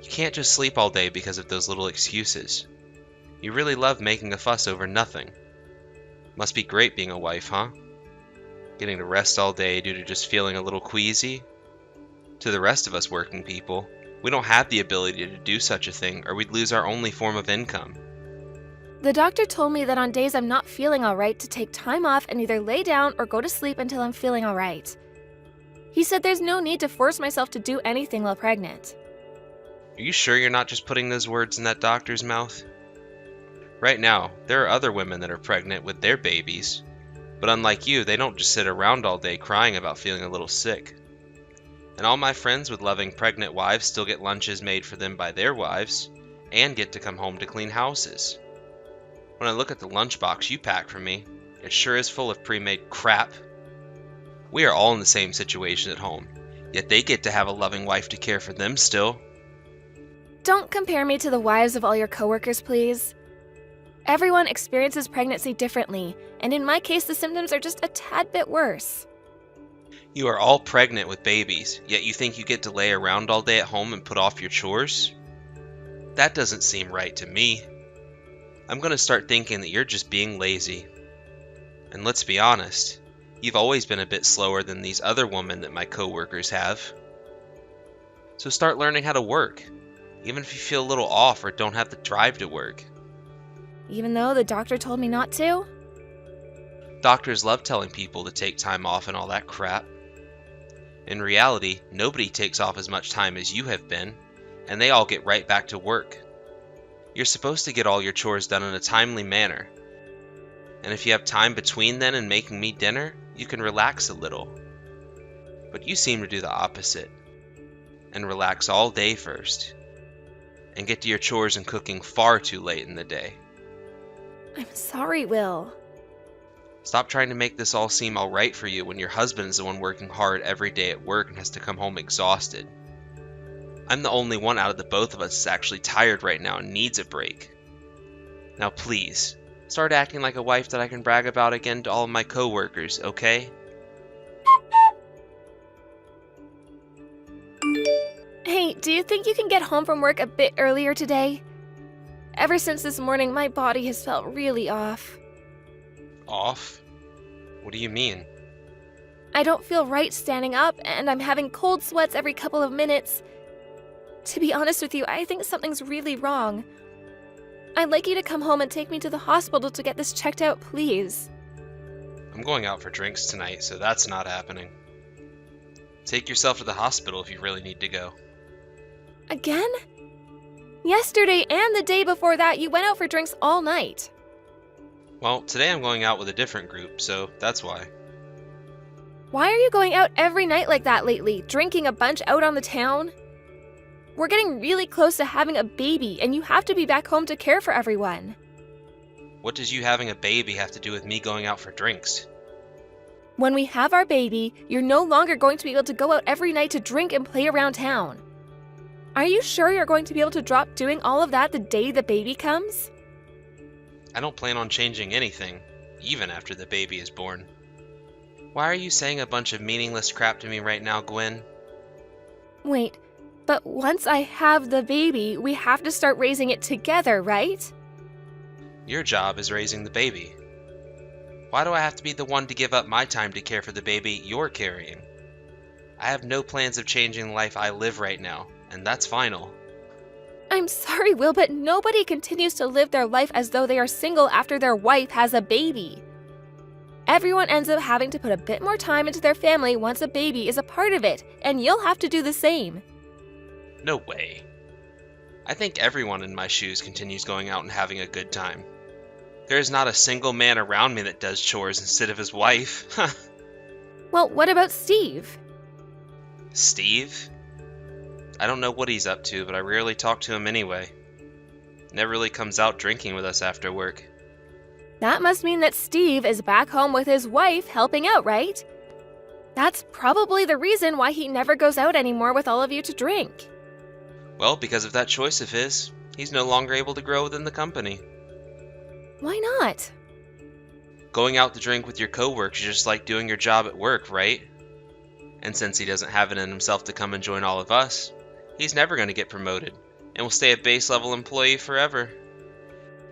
You can't just sleep all day because of those little excuses. You really love making a fuss over nothing. Must be great being a wife, huh? Getting to rest all day due to just feeling a little queasy? To the rest of us working people, we don't have the ability to do such a thing, or we'd lose our only form of income. The doctor told me that on days I'm not feeling alright to take time off and either lay down or go to sleep until I'm feeling alright. He said there's no need to force myself to do anything while pregnant. Are you sure you're not just putting those words in that doctor's mouth? Right now, there are other women that are pregnant with their babies, but unlike you, they don't just sit around all day crying about feeling a little sick. And all my friends with loving pregnant wives still get lunches made for them by their wives, and get to come home to clean houses. When I look at the lunchbox you pack for me, it sure is full of pre-made crap. We are all in the same situation at home, yet they get to have a loving wife to care for them still. Don't compare me to the wives of all your coworkers, please. Everyone experiences pregnancy differently, and in my case the symptoms are just a tad bit worse. You are all pregnant with babies, yet you think you get to lay around all day at home and put off your chores? That doesn't seem right to me. I'm gonna start thinking that you're just being lazy. And let's be honest, you've always been a bit slower than these other women that my coworkers have. So start learning how to work, even if you feel a little off or don't have the drive to work. Even though the doctor told me not to? Doctors love telling people to take time off and all that crap. In reality, nobody takes off as much time as you have been, and they all get right back to work. You're supposed to get all your chores done in a timely manner. And if you have time between then and making me dinner, you can relax a little. But you seem to do the opposite, and relax all day first, and get to your chores and cooking far too late in the day. I'm sorry, Will. Stop trying to make this all seem alright for you when your husband is the one working hard every day at work and has to come home exhausted. I'm the only one out of the both of us that's actually tired right now and needs a break. Now please, start acting like a wife that I can brag about again to all of my coworkers, okay? Hey, do you think you can get home from work a bit earlier today? Ever since this morning, my body has felt really off. Off? What do you mean? I don't feel right standing up, and I'm having cold sweats every couple of minutes. To be honest with you, I think something's really wrong. I'd like you to come home and take me to the hospital to get this checked out, please. I'm going out for drinks tonight, so that's not happening. Take yourself to the hospital if you really need to go. Again? Yesterday and the day before that, you went out for drinks all night. Well, today I'm going out with a different group, so that's why. Why are you going out every night like that lately, drinking a bunch out on the town? We're getting really close to having a baby, and you have to be back home to care for everyone. What does you having a baby have to do with me going out for drinks? When we have our baby, you're no longer going to be able to go out every night to drink and play around town. Are you sure you're going to be able to drop doing all of that the day the baby comes? I don't plan on changing anything, even after the baby is born. Why are you saying a bunch of meaningless crap to me right now, Gwen? Wait, but once I have the baby, we have to start raising it together, right? Your job is raising the baby. Why do I have to be the one to give up my time to care for the baby you're carrying? I have no plans of changing the life I live right now, and that's final. I'm sorry, Will, but nobody continues to live their life as though they are single after their wife has a baby. Everyone ends up having to put a bit more time into their family once a baby is a part of it, and you'll have to do the same. No way. I think everyone in my shoes continues going out and having a good time. There is not a single man around me that does chores instead of his wife. Well, what about Steve? Steve? I don't know what he's up to, but I rarely talk to him anyway. Never really comes out drinking with us after work. That must mean that Steve is back home with his wife helping out, right? That's probably the reason why he never goes out anymore with all of you to drink. Well, because of that choice of his, he's no longer able to grow within the company. Why not? Going out to drink with your coworkers is just like doing your job at work, right? And since he doesn't have it in himself to come and join all of us, he's never going to get promoted, and will stay a base level employee forever.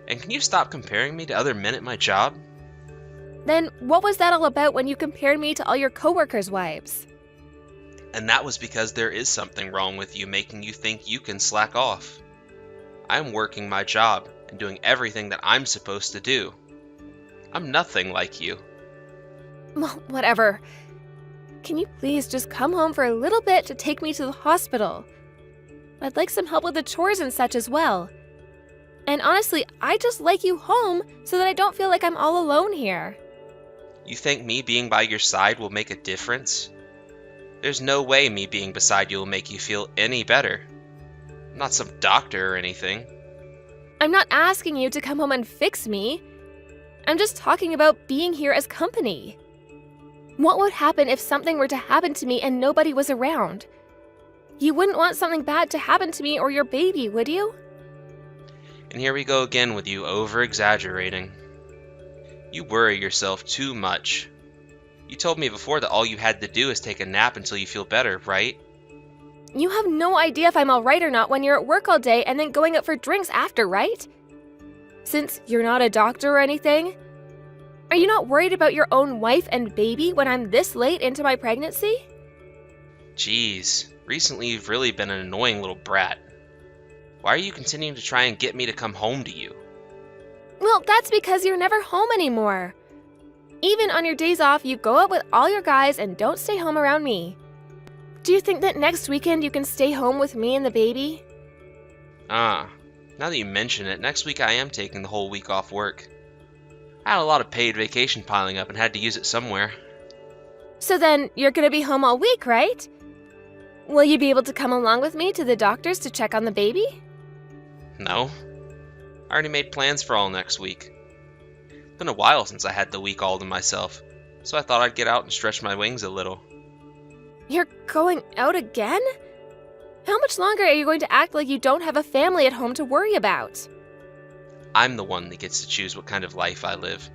And can you stop comparing me to other men at my job? Then what was that all about when you compared me to all your coworkers' wives? And that was because there is something wrong with you making you think you can slack off. I'm working my job, and doing everything that I'm supposed to do. I'm nothing like you. Well, whatever. Can you please just come home for a little bit to take me to the hospital? I'd like some help with the chores and such as well. And honestly, I just like you home so that I don't feel like I'm all alone here. You think me being by your side will make a difference? There's no way me being beside you will make you feel any better. I'm not some doctor or anything. I'm not asking you to come home and fix me. I'm just talking about being here as company. What would happen if something were to happen to me and nobody was around? You wouldn't want something bad to happen to me or your baby, would you? And here we go again with you over-exaggerating. You worry yourself too much. You told me before that all you had to do is take a nap until you feel better, right? You have no idea if I'm alright or not when you're at work all day and then going out for drinks after, right? Since you're not a doctor or anything? Are you not worried about your own wife and baby when I'm this late into my pregnancy? Jeez, recently you've really been an annoying little brat. Why are you continuing to try and get me to come home to you? Well, that's because you're never home anymore. Even on your days off, you go out with all your guys and don't stay home around me. Do you think that next weekend you can stay home with me and the baby? Now that you mention it, next week I am taking the whole week off work. I had a lot of paid vacation piling up and had to use it somewhere. So then, you're gonna be home all week, right? Will you be able to come along with me to the doctor's to check on the baby? No. I already made plans for all next week. It's been a while since I had the week all to myself, so I thought I'd get out and stretch my wings a little. You're going out again? How much longer are you going to act like you don't have a family at home to worry about? I'm the one that gets to choose what kind of life I live.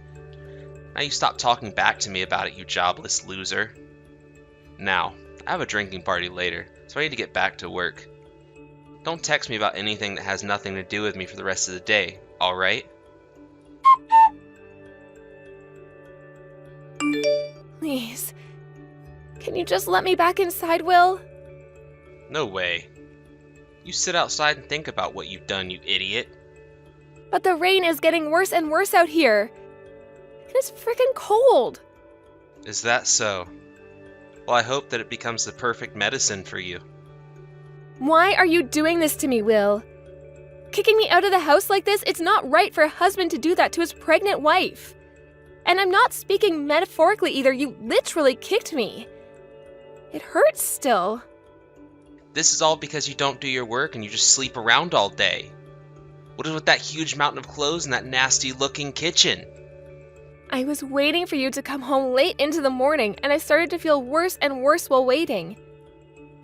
Now you stop talking back to me about it, you jobless loser. Now, I have a drinking party later, so I need to get back to work. Don't text me about anything that has nothing to do with me for the rest of the day, alright? Please. Can you just let me back inside, Will? No way. You sit outside and think about what you've done, you idiot. But the rain is getting worse and worse out here. And it's freaking cold. Is that so? Well, I hope that it becomes the perfect medicine for you. Why are you doing this to me, Will? Kicking me out of the house like this, it's not right for a husband to do that to his pregnant wife. And I'm not speaking metaphorically either, you literally kicked me. It hurts still. This is all because you don't do your work and you just sleep around all day. What is with that huge mountain of clothes in that nasty-looking kitchen? I was waiting for you to come home late into the morning, and I started to feel worse and worse while waiting.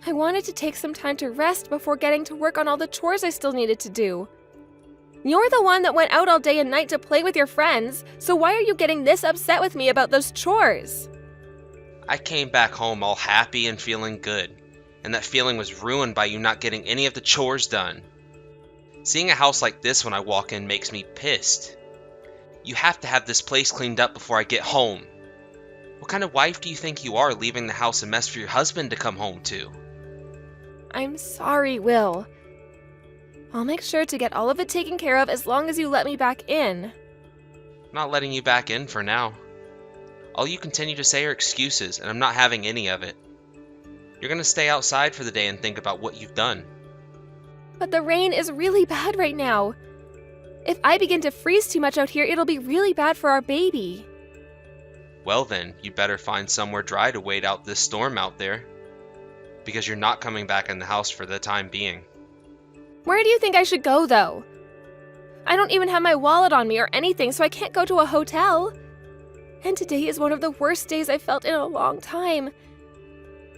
I wanted to take some time to rest before getting to work on all the chores I still needed to do. You're the one that went out all day and night to play with your friends, so why are you getting this upset with me about those chores? I came back home all happy and feeling good, and that feeling was ruined by you not getting any of the chores done. Seeing a house like this when I walk in makes me pissed. You have to have this place cleaned up before I get home. What kind of wife do you think you are, leaving the house a mess for your husband to come home to? I'm sorry, Will. I'll make sure to get all of it taken care of as long as you let me back in. I'm not letting you back in for now. All you continue to say are excuses, and I'm not having any of it. You're gonna stay outside for the day and think about what you've done. But the rain is really bad right now. If I begin to freeze too much out here, it'll be really bad for our baby. Well then, you better find somewhere dry to wait out this storm out there. Because you're not coming back in the house for the time being. Where do you think I should go, though? I don't even have my wallet on me or anything, so I can't go to a hotel. And today is one of the worst days I've felt in a long time.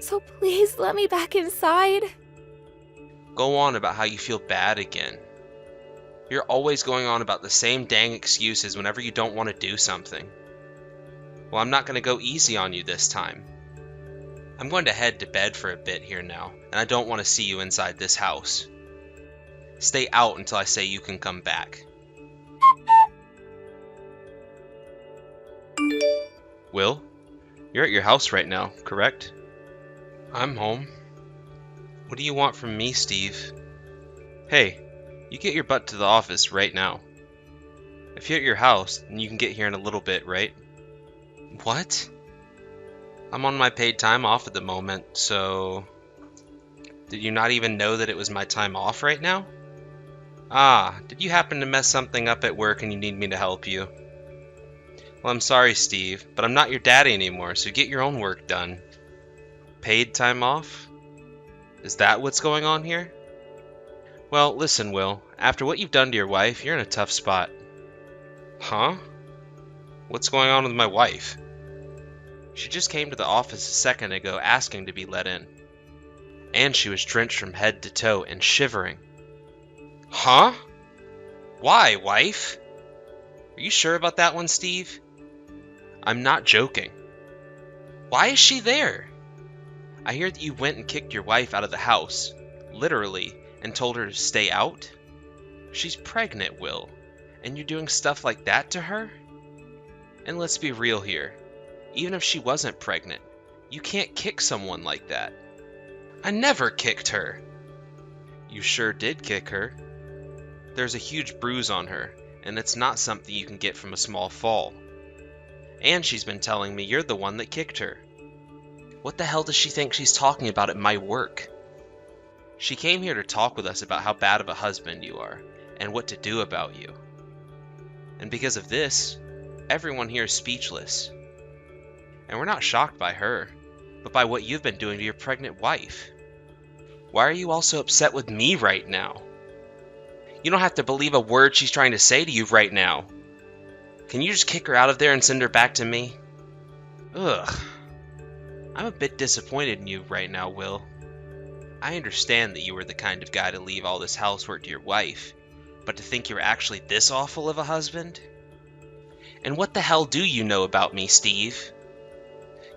So please let me back inside. Go on about how you feel bad again. You're always going on about the same dang excuses whenever you don't want to do something. Well, I'm not going to go easy on you this time. I'm going to head to bed for a bit here now, and I don't want to see you inside this house. Stay out until I say you can come back. Will, you're at your house right now, correct? I'm home. What do you want from me, Steve? Hey, you get your butt to the office right now. If you're at your house, then you can get here in a little bit, right? What? I'm on my paid time off at the moment, so... Did you not even know that it was my time off right now? Ah, did you happen to mess something up at work and you need me to help you? Well, I'm sorry, Steve, but I'm not your daddy anymore, so get your own work done. Paid time off? Is that what's going on here? Well, listen, Will. After what you've done to your wife, you're in a tough spot. Huh? What's going on with my wife? She just came to the office a second ago asking to be let in. And she was drenched from head to toe and shivering. Huh? Why, wife? Are you sure about that one, Steve? I'm not joking. Why is she there? I hear that you went and kicked your wife out of the house, literally, and told her to stay out? She's pregnant, Will, and you're doing stuff like that to her? And let's be real here. Even if she wasn't pregnant, you can't kick someone like that. I never kicked her. You sure did kick her. There's a huge bruise on her, and it's not something you can get from a small fall. And she's been telling me you're the one that kicked her. What the hell does she think she's talking about at my work? She came here to talk with us about how bad of a husband you are, and what to do about you. And because of this, everyone here is speechless. And we're not shocked by her, but by what you've been doing to your pregnant wife. Why are you all so upset with me right now? You don't have to believe a word she's trying to say to you right now. Can you just kick her out of there and send her back to me? Ugh. I'm a bit disappointed in you right now, Will. I understand that you were the kind of guy to leave all this housework to your wife, but to think you're actually this awful of a husband? And what the hell do you know about me, Steve?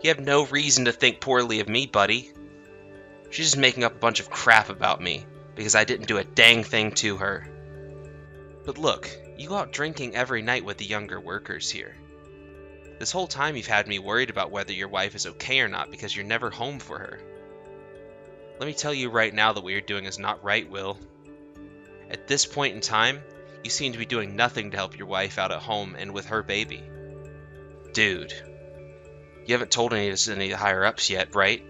You have no reason to think poorly of me, buddy. She's just making up a bunch of crap about me, because I didn't do a dang thing to her. But look, you go out drinking every night with the younger workers here. This whole time you've had me worried about whether your wife is okay or not because you're never home for her. Let me tell you right now that what you're doing is not right, Will. At this point in time, you seem to be doing nothing to help your wife out at home and with her baby. Dude, you haven't told any of the higher-ups yet, right?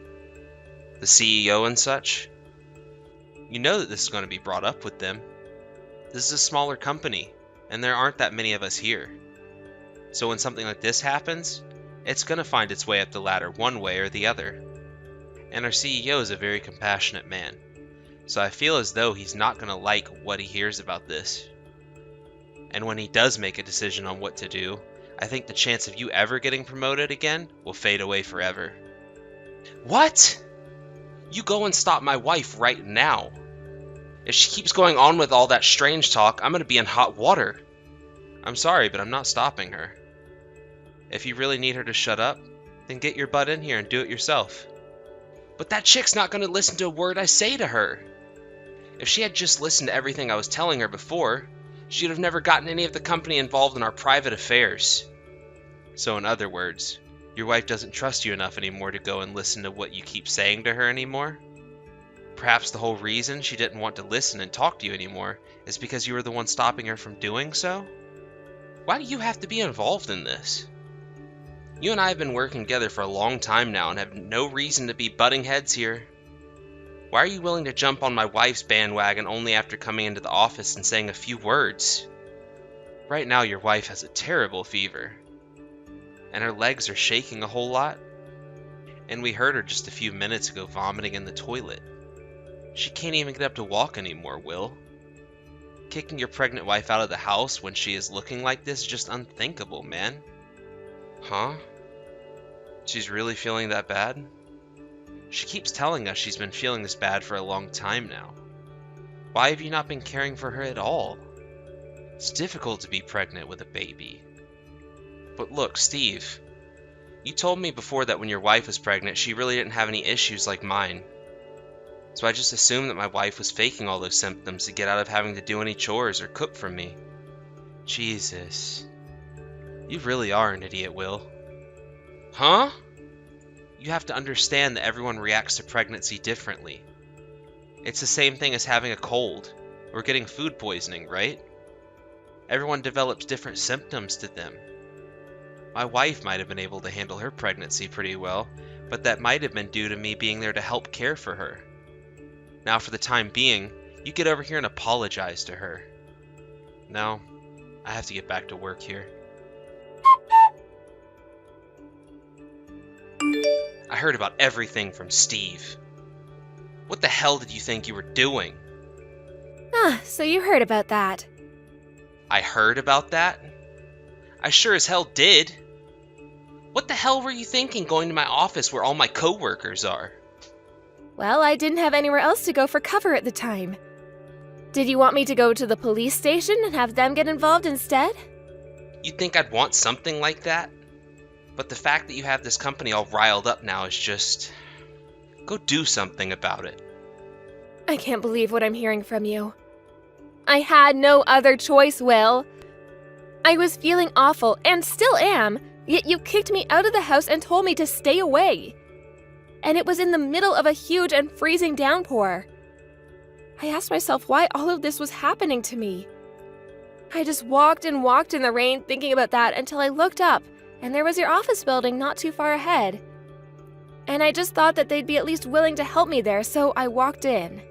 The CEO and such? You know that this is going to be brought up with them. This is a smaller company, and there aren't that many of us here. So when something like this happens, it's going to find its way up the ladder one way or the other. And our CEO is a very compassionate man, so I feel as though he's not going to like what he hears about this. And when he does make a decision on what to do, I think the chance of you ever getting promoted again will fade away forever. What? You go and stop my wife right now. If she keeps going on with all that strange talk, I'm going to be in hot water. I'm sorry, but I'm not stopping her. If you really need her to shut up, then get your butt in here and do it yourself. But that chick's not going to listen to a word I say to her. If she had just listened to everything I was telling her before, she'd have never gotten any of the company involved in our private affairs. So in other words, your wife doesn't trust you enough anymore to go and listen to what you keep saying to her anymore? Perhaps the whole reason she didn't want to listen and talk to you anymore is because you were the one stopping her from doing so? Why do you have to be involved in this? You and I have been working together for a long time now and have no reason to be butting heads here. Why are you willing to jump on my wife's bandwagon only after coming into the office and saying a few words? Right now your wife has a terrible fever, and her legs are shaking a whole lot. And we heard her just a few minutes ago vomiting in the toilet. She can't even get up to walk anymore, Will. Kicking your pregnant wife out of the house when she is looking like this is just unthinkable, man. Huh? She's really feeling that bad? She keeps telling us she's been feeling this bad for a long time now. Why have you not been caring for her at all? It's difficult to be pregnant with a baby. But look, Steve, you told me before that when your wife was pregnant, she really didn't have any issues like mine. So I just assumed that my wife was faking all those symptoms to get out of having to do any chores or cook for me. Jesus. You really are an idiot, Will. Huh? You have to understand that everyone reacts to pregnancy differently. It's the same thing as having a cold or getting food poisoning, right? Everyone develops different symptoms to them. My wife might have been able to handle her pregnancy pretty well, but that might have been due to me being there to help care for her. Now, for the time being, you get over here and apologize to her. No, I have to get back to work here. I heard about everything from Steve. What the hell did you think you were doing? Ah, so you heard about that. I heard about that? I sure as hell did. What the hell were you thinking going to my office where all my coworkers are? Well, I didn't have anywhere else to go for cover at the time. Did you want me to go to the police station and have them get involved instead? You'd think I'd want something like that? But the fact that you have this company all riled up now is just... Go do something about it. I can't believe what I'm hearing from you. I had no other choice, Will. I was feeling awful, and still am, yet you kicked me out of the house and told me to stay away. And it was in the middle of a huge and freezing downpour. I asked myself why all of this was happening to me. I just walked and walked in the rain thinking about that until I looked up, and there was your office building not too far ahead. And I just thought that they'd be at least willing to help me there, so I walked in.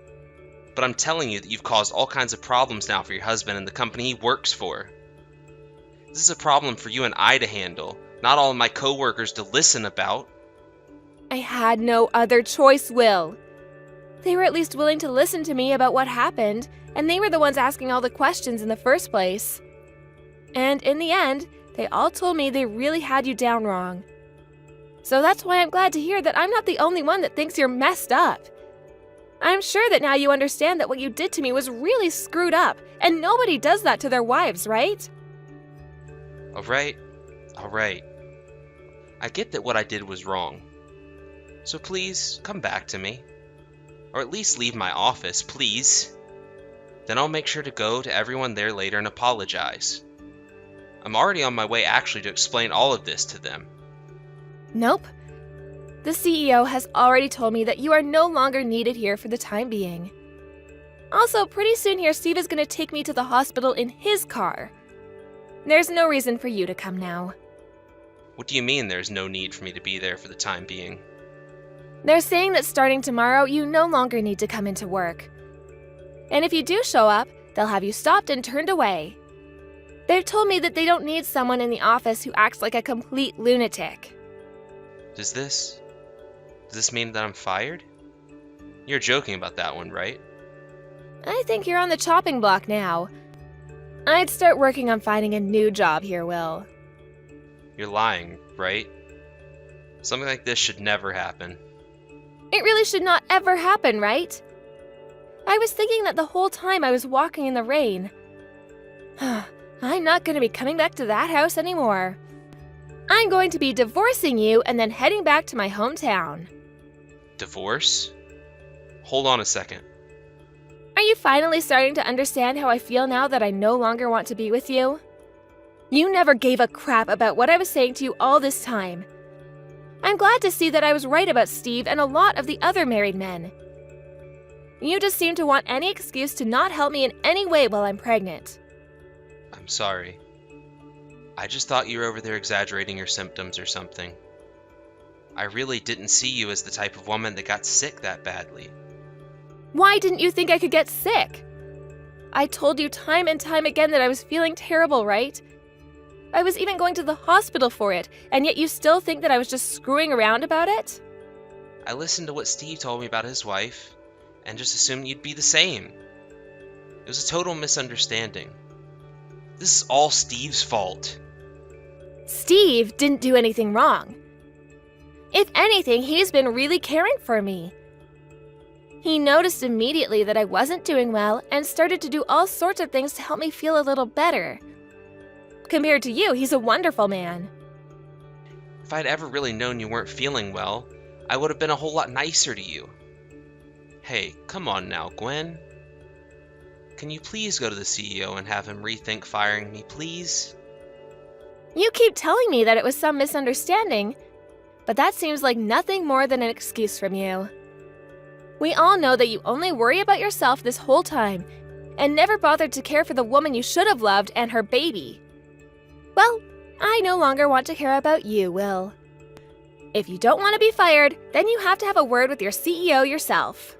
But I'm telling you that you've caused all kinds of problems now for your husband and the company he works for. This is a problem for you and I to handle, not all of my coworkers to listen about. I had no other choice, Will. They were at least willing to listen to me about what happened, and they were the ones asking all the questions in the first place. And in the end, they all told me they really had you down wrong. So that's why I'm glad to hear that I'm not the only one that thinks you're messed up. I'm sure that now you understand that what you did to me was really screwed up, and nobody does that to their wives, right? Alright. I get that what I did was wrong. So please, come back to me. Or at least leave my office, please. Then I'll make sure to go to everyone there later and apologize. I'm already on my way actually to explain all of this to them. Nope. The CEO has already told me that you are no longer needed here for the time being. Also, pretty soon here, Steve is going to take me to the hospital in his car. There's no reason for you to come now. What do you mean there's no need for me to be there for the time being? They're saying that starting tomorrow, you no longer need to come into work. And if you do show up, they'll have you stopped and turned away. They've told me that they don't need someone in the office who acts like a complete lunatic. Does this mean that I'm fired? You're joking about that one, right? I think you're on the chopping block now. I'd start working on finding a new job here, Will. You're lying, right? Something like this should never happen. It really should not ever happen, right? I was thinking that the whole time I was walking in the rain. I'm not going to be coming back to that house anymore. I'm going to be divorcing you and then heading back to my hometown. Divorce? Hold on a second. Are you finally starting to understand how I feel now that I no longer want to be with you? You never gave a crap about what I was saying to you all this time. I'm glad to see that I was right about Steve and a lot of the other married men. You just seem to want any excuse to not help me in any way while I'm pregnant. I'm sorry. I just thought you were over there exaggerating your symptoms or something. I really didn't see you as the type of woman that got sick that badly. Why didn't you think I could get sick? I told you time and time again that I was feeling terrible, right? I was even going to the hospital for it, and yet you still think that I was just screwing around about it? I listened to what Steve told me about his wife, and just assumed you'd be the same. It was a total misunderstanding. This is all Steve's fault. Steve didn't do anything wrong. If anything, he's been really caring for me. He noticed immediately that I wasn't doing well and started to do all sorts of things to help me feel a little better. Compared to you, he's a wonderful man. If I'd ever really known you weren't feeling well, I would have been a whole lot nicer to you. Hey, come on now, Gwen. Can you please go to the CEO and have him rethink firing me, please? You keep telling me that it was some misunderstanding, but that seems like nothing more than an excuse from you. We all know that you only worry about yourself this whole time, and never bothered to care for the woman you should have loved and her baby. Well, I no longer want to care about you, Will. If you don't want to be fired, then you have to have a word with your CEO yourself.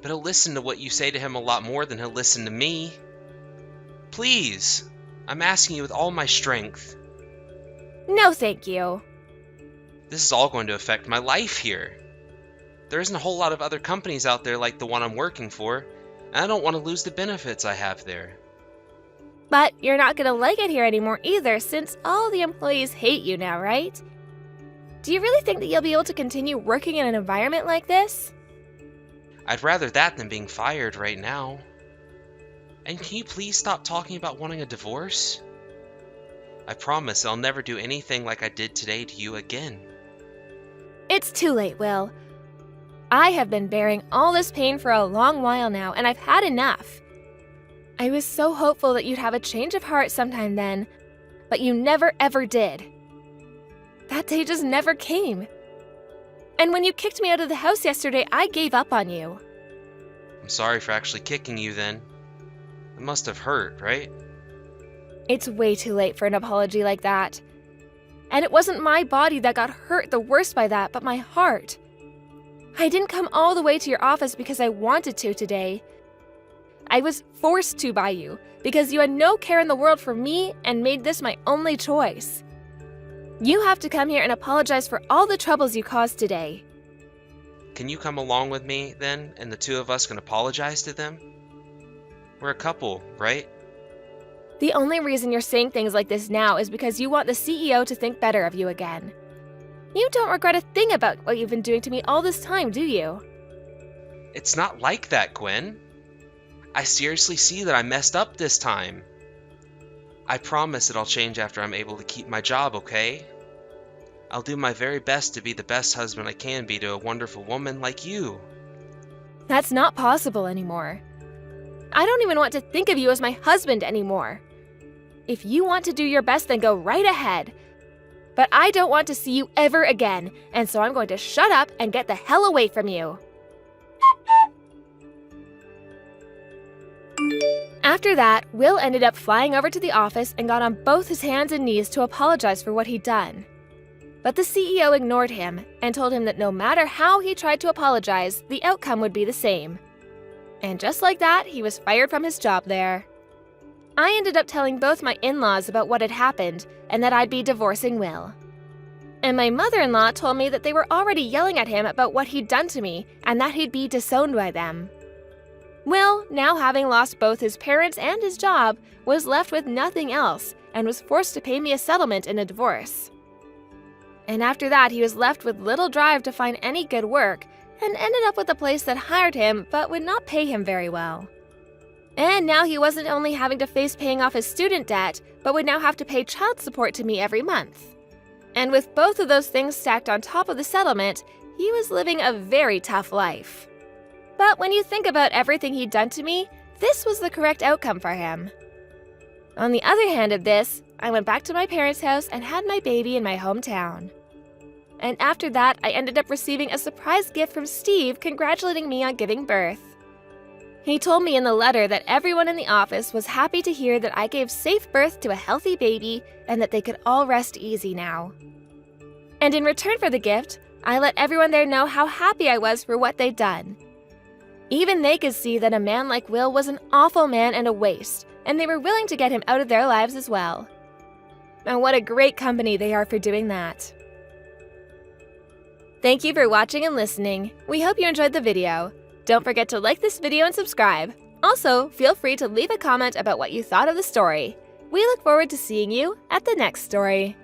But he'll listen to what you say to him a lot more than he'll listen to me. Please, I'm asking you with all my strength. No, thank you. This is all going to affect my life here. There isn't a whole lot of other companies out there like the one I'm working for, and I don't want to lose the benefits I have there. But you're not going to like it here anymore either, since all the employees hate you now, right? Do you really think that you'll be able to continue working in an environment like this? I'd rather that than being fired right now. And can you please stop talking about wanting a divorce? I promise I'll never do anything like I did today to you again. It's too late, Will. I have been bearing all this pain for a long while now, and I've had enough. I was so hopeful that you'd have a change of heart sometime then, but you never ever did. That day just never came. And when you kicked me out of the house yesterday, I gave up on you. I'm sorry for actually kicking you then. It must have hurt, right? It's way too late for an apology like that. And it wasn't my body that got hurt the worst by that, but my heart. I didn't come all the way to your office because I wanted to today. I was forced to by you because you had no care in the world for me and made this my only choice. You have to come here and apologize for all the troubles you caused today. Can you come along with me then, and the two of us can apologize to them? We're a couple, right? The only reason you're saying things like this now is because you want the CEO to think better of you again. You don't regret a thing about what you've been doing to me all this time, do you? It's not like that, Gwen. I seriously see that I messed up this time. I promise that I'll change after I'm able to keep my job, okay? I'll do my very best to be the best husband I can be to a wonderful woman like you. That's not possible anymore. I don't even want to think of you as my husband anymore. If you want to do your best, then go right ahead. But I don't want to see you ever again, and so I'm going to shut up and get the hell away from you. After that, Will ended up flying over to the office and got on both his hands and knees to apologize for what he'd done. But the CEO ignored him and told him that no matter how he tried to apologize, the outcome would be the same. And just like that, he was fired from his job there. I ended up telling both my in-laws about what had happened and that I'd be divorcing Will. And my mother-in-law told me that they were already yelling at him about what he'd done to me and that he'd be disowned by them. Will, now having lost both his parents and his job, was left with nothing else and was forced to pay me a settlement in a divorce. And after that, he was left with little drive to find any good work and ended up with a place that hired him but would not pay him very well. And now he wasn't only having to face paying off his student debt, but would now have to pay child support to me every month. And with both of those things stacked on top of the settlement, he was living a very tough life. But when you think about everything he'd done to me, this was the correct outcome for him. On the other hand of this, I went back to my parents' house and had my baby in my hometown. And after that, I ended up receiving a surprise gift from Steve congratulating me on giving birth. He told me in the letter that everyone in the office was happy to hear that I gave safe birth to a healthy baby and that they could all rest easy now. And in return for the gift, I let everyone there know how happy I was for what they'd done. Even they could see that a man like Will was an awful man and a waste, and they were willing to get him out of their lives as well. And what a great company they are for doing that. Thank you for watching and listening. We hope you enjoyed the video. Don't forget to like this video and subscribe. Also, feel free to leave a comment about what you thought of the story. We look forward to seeing you at the next story.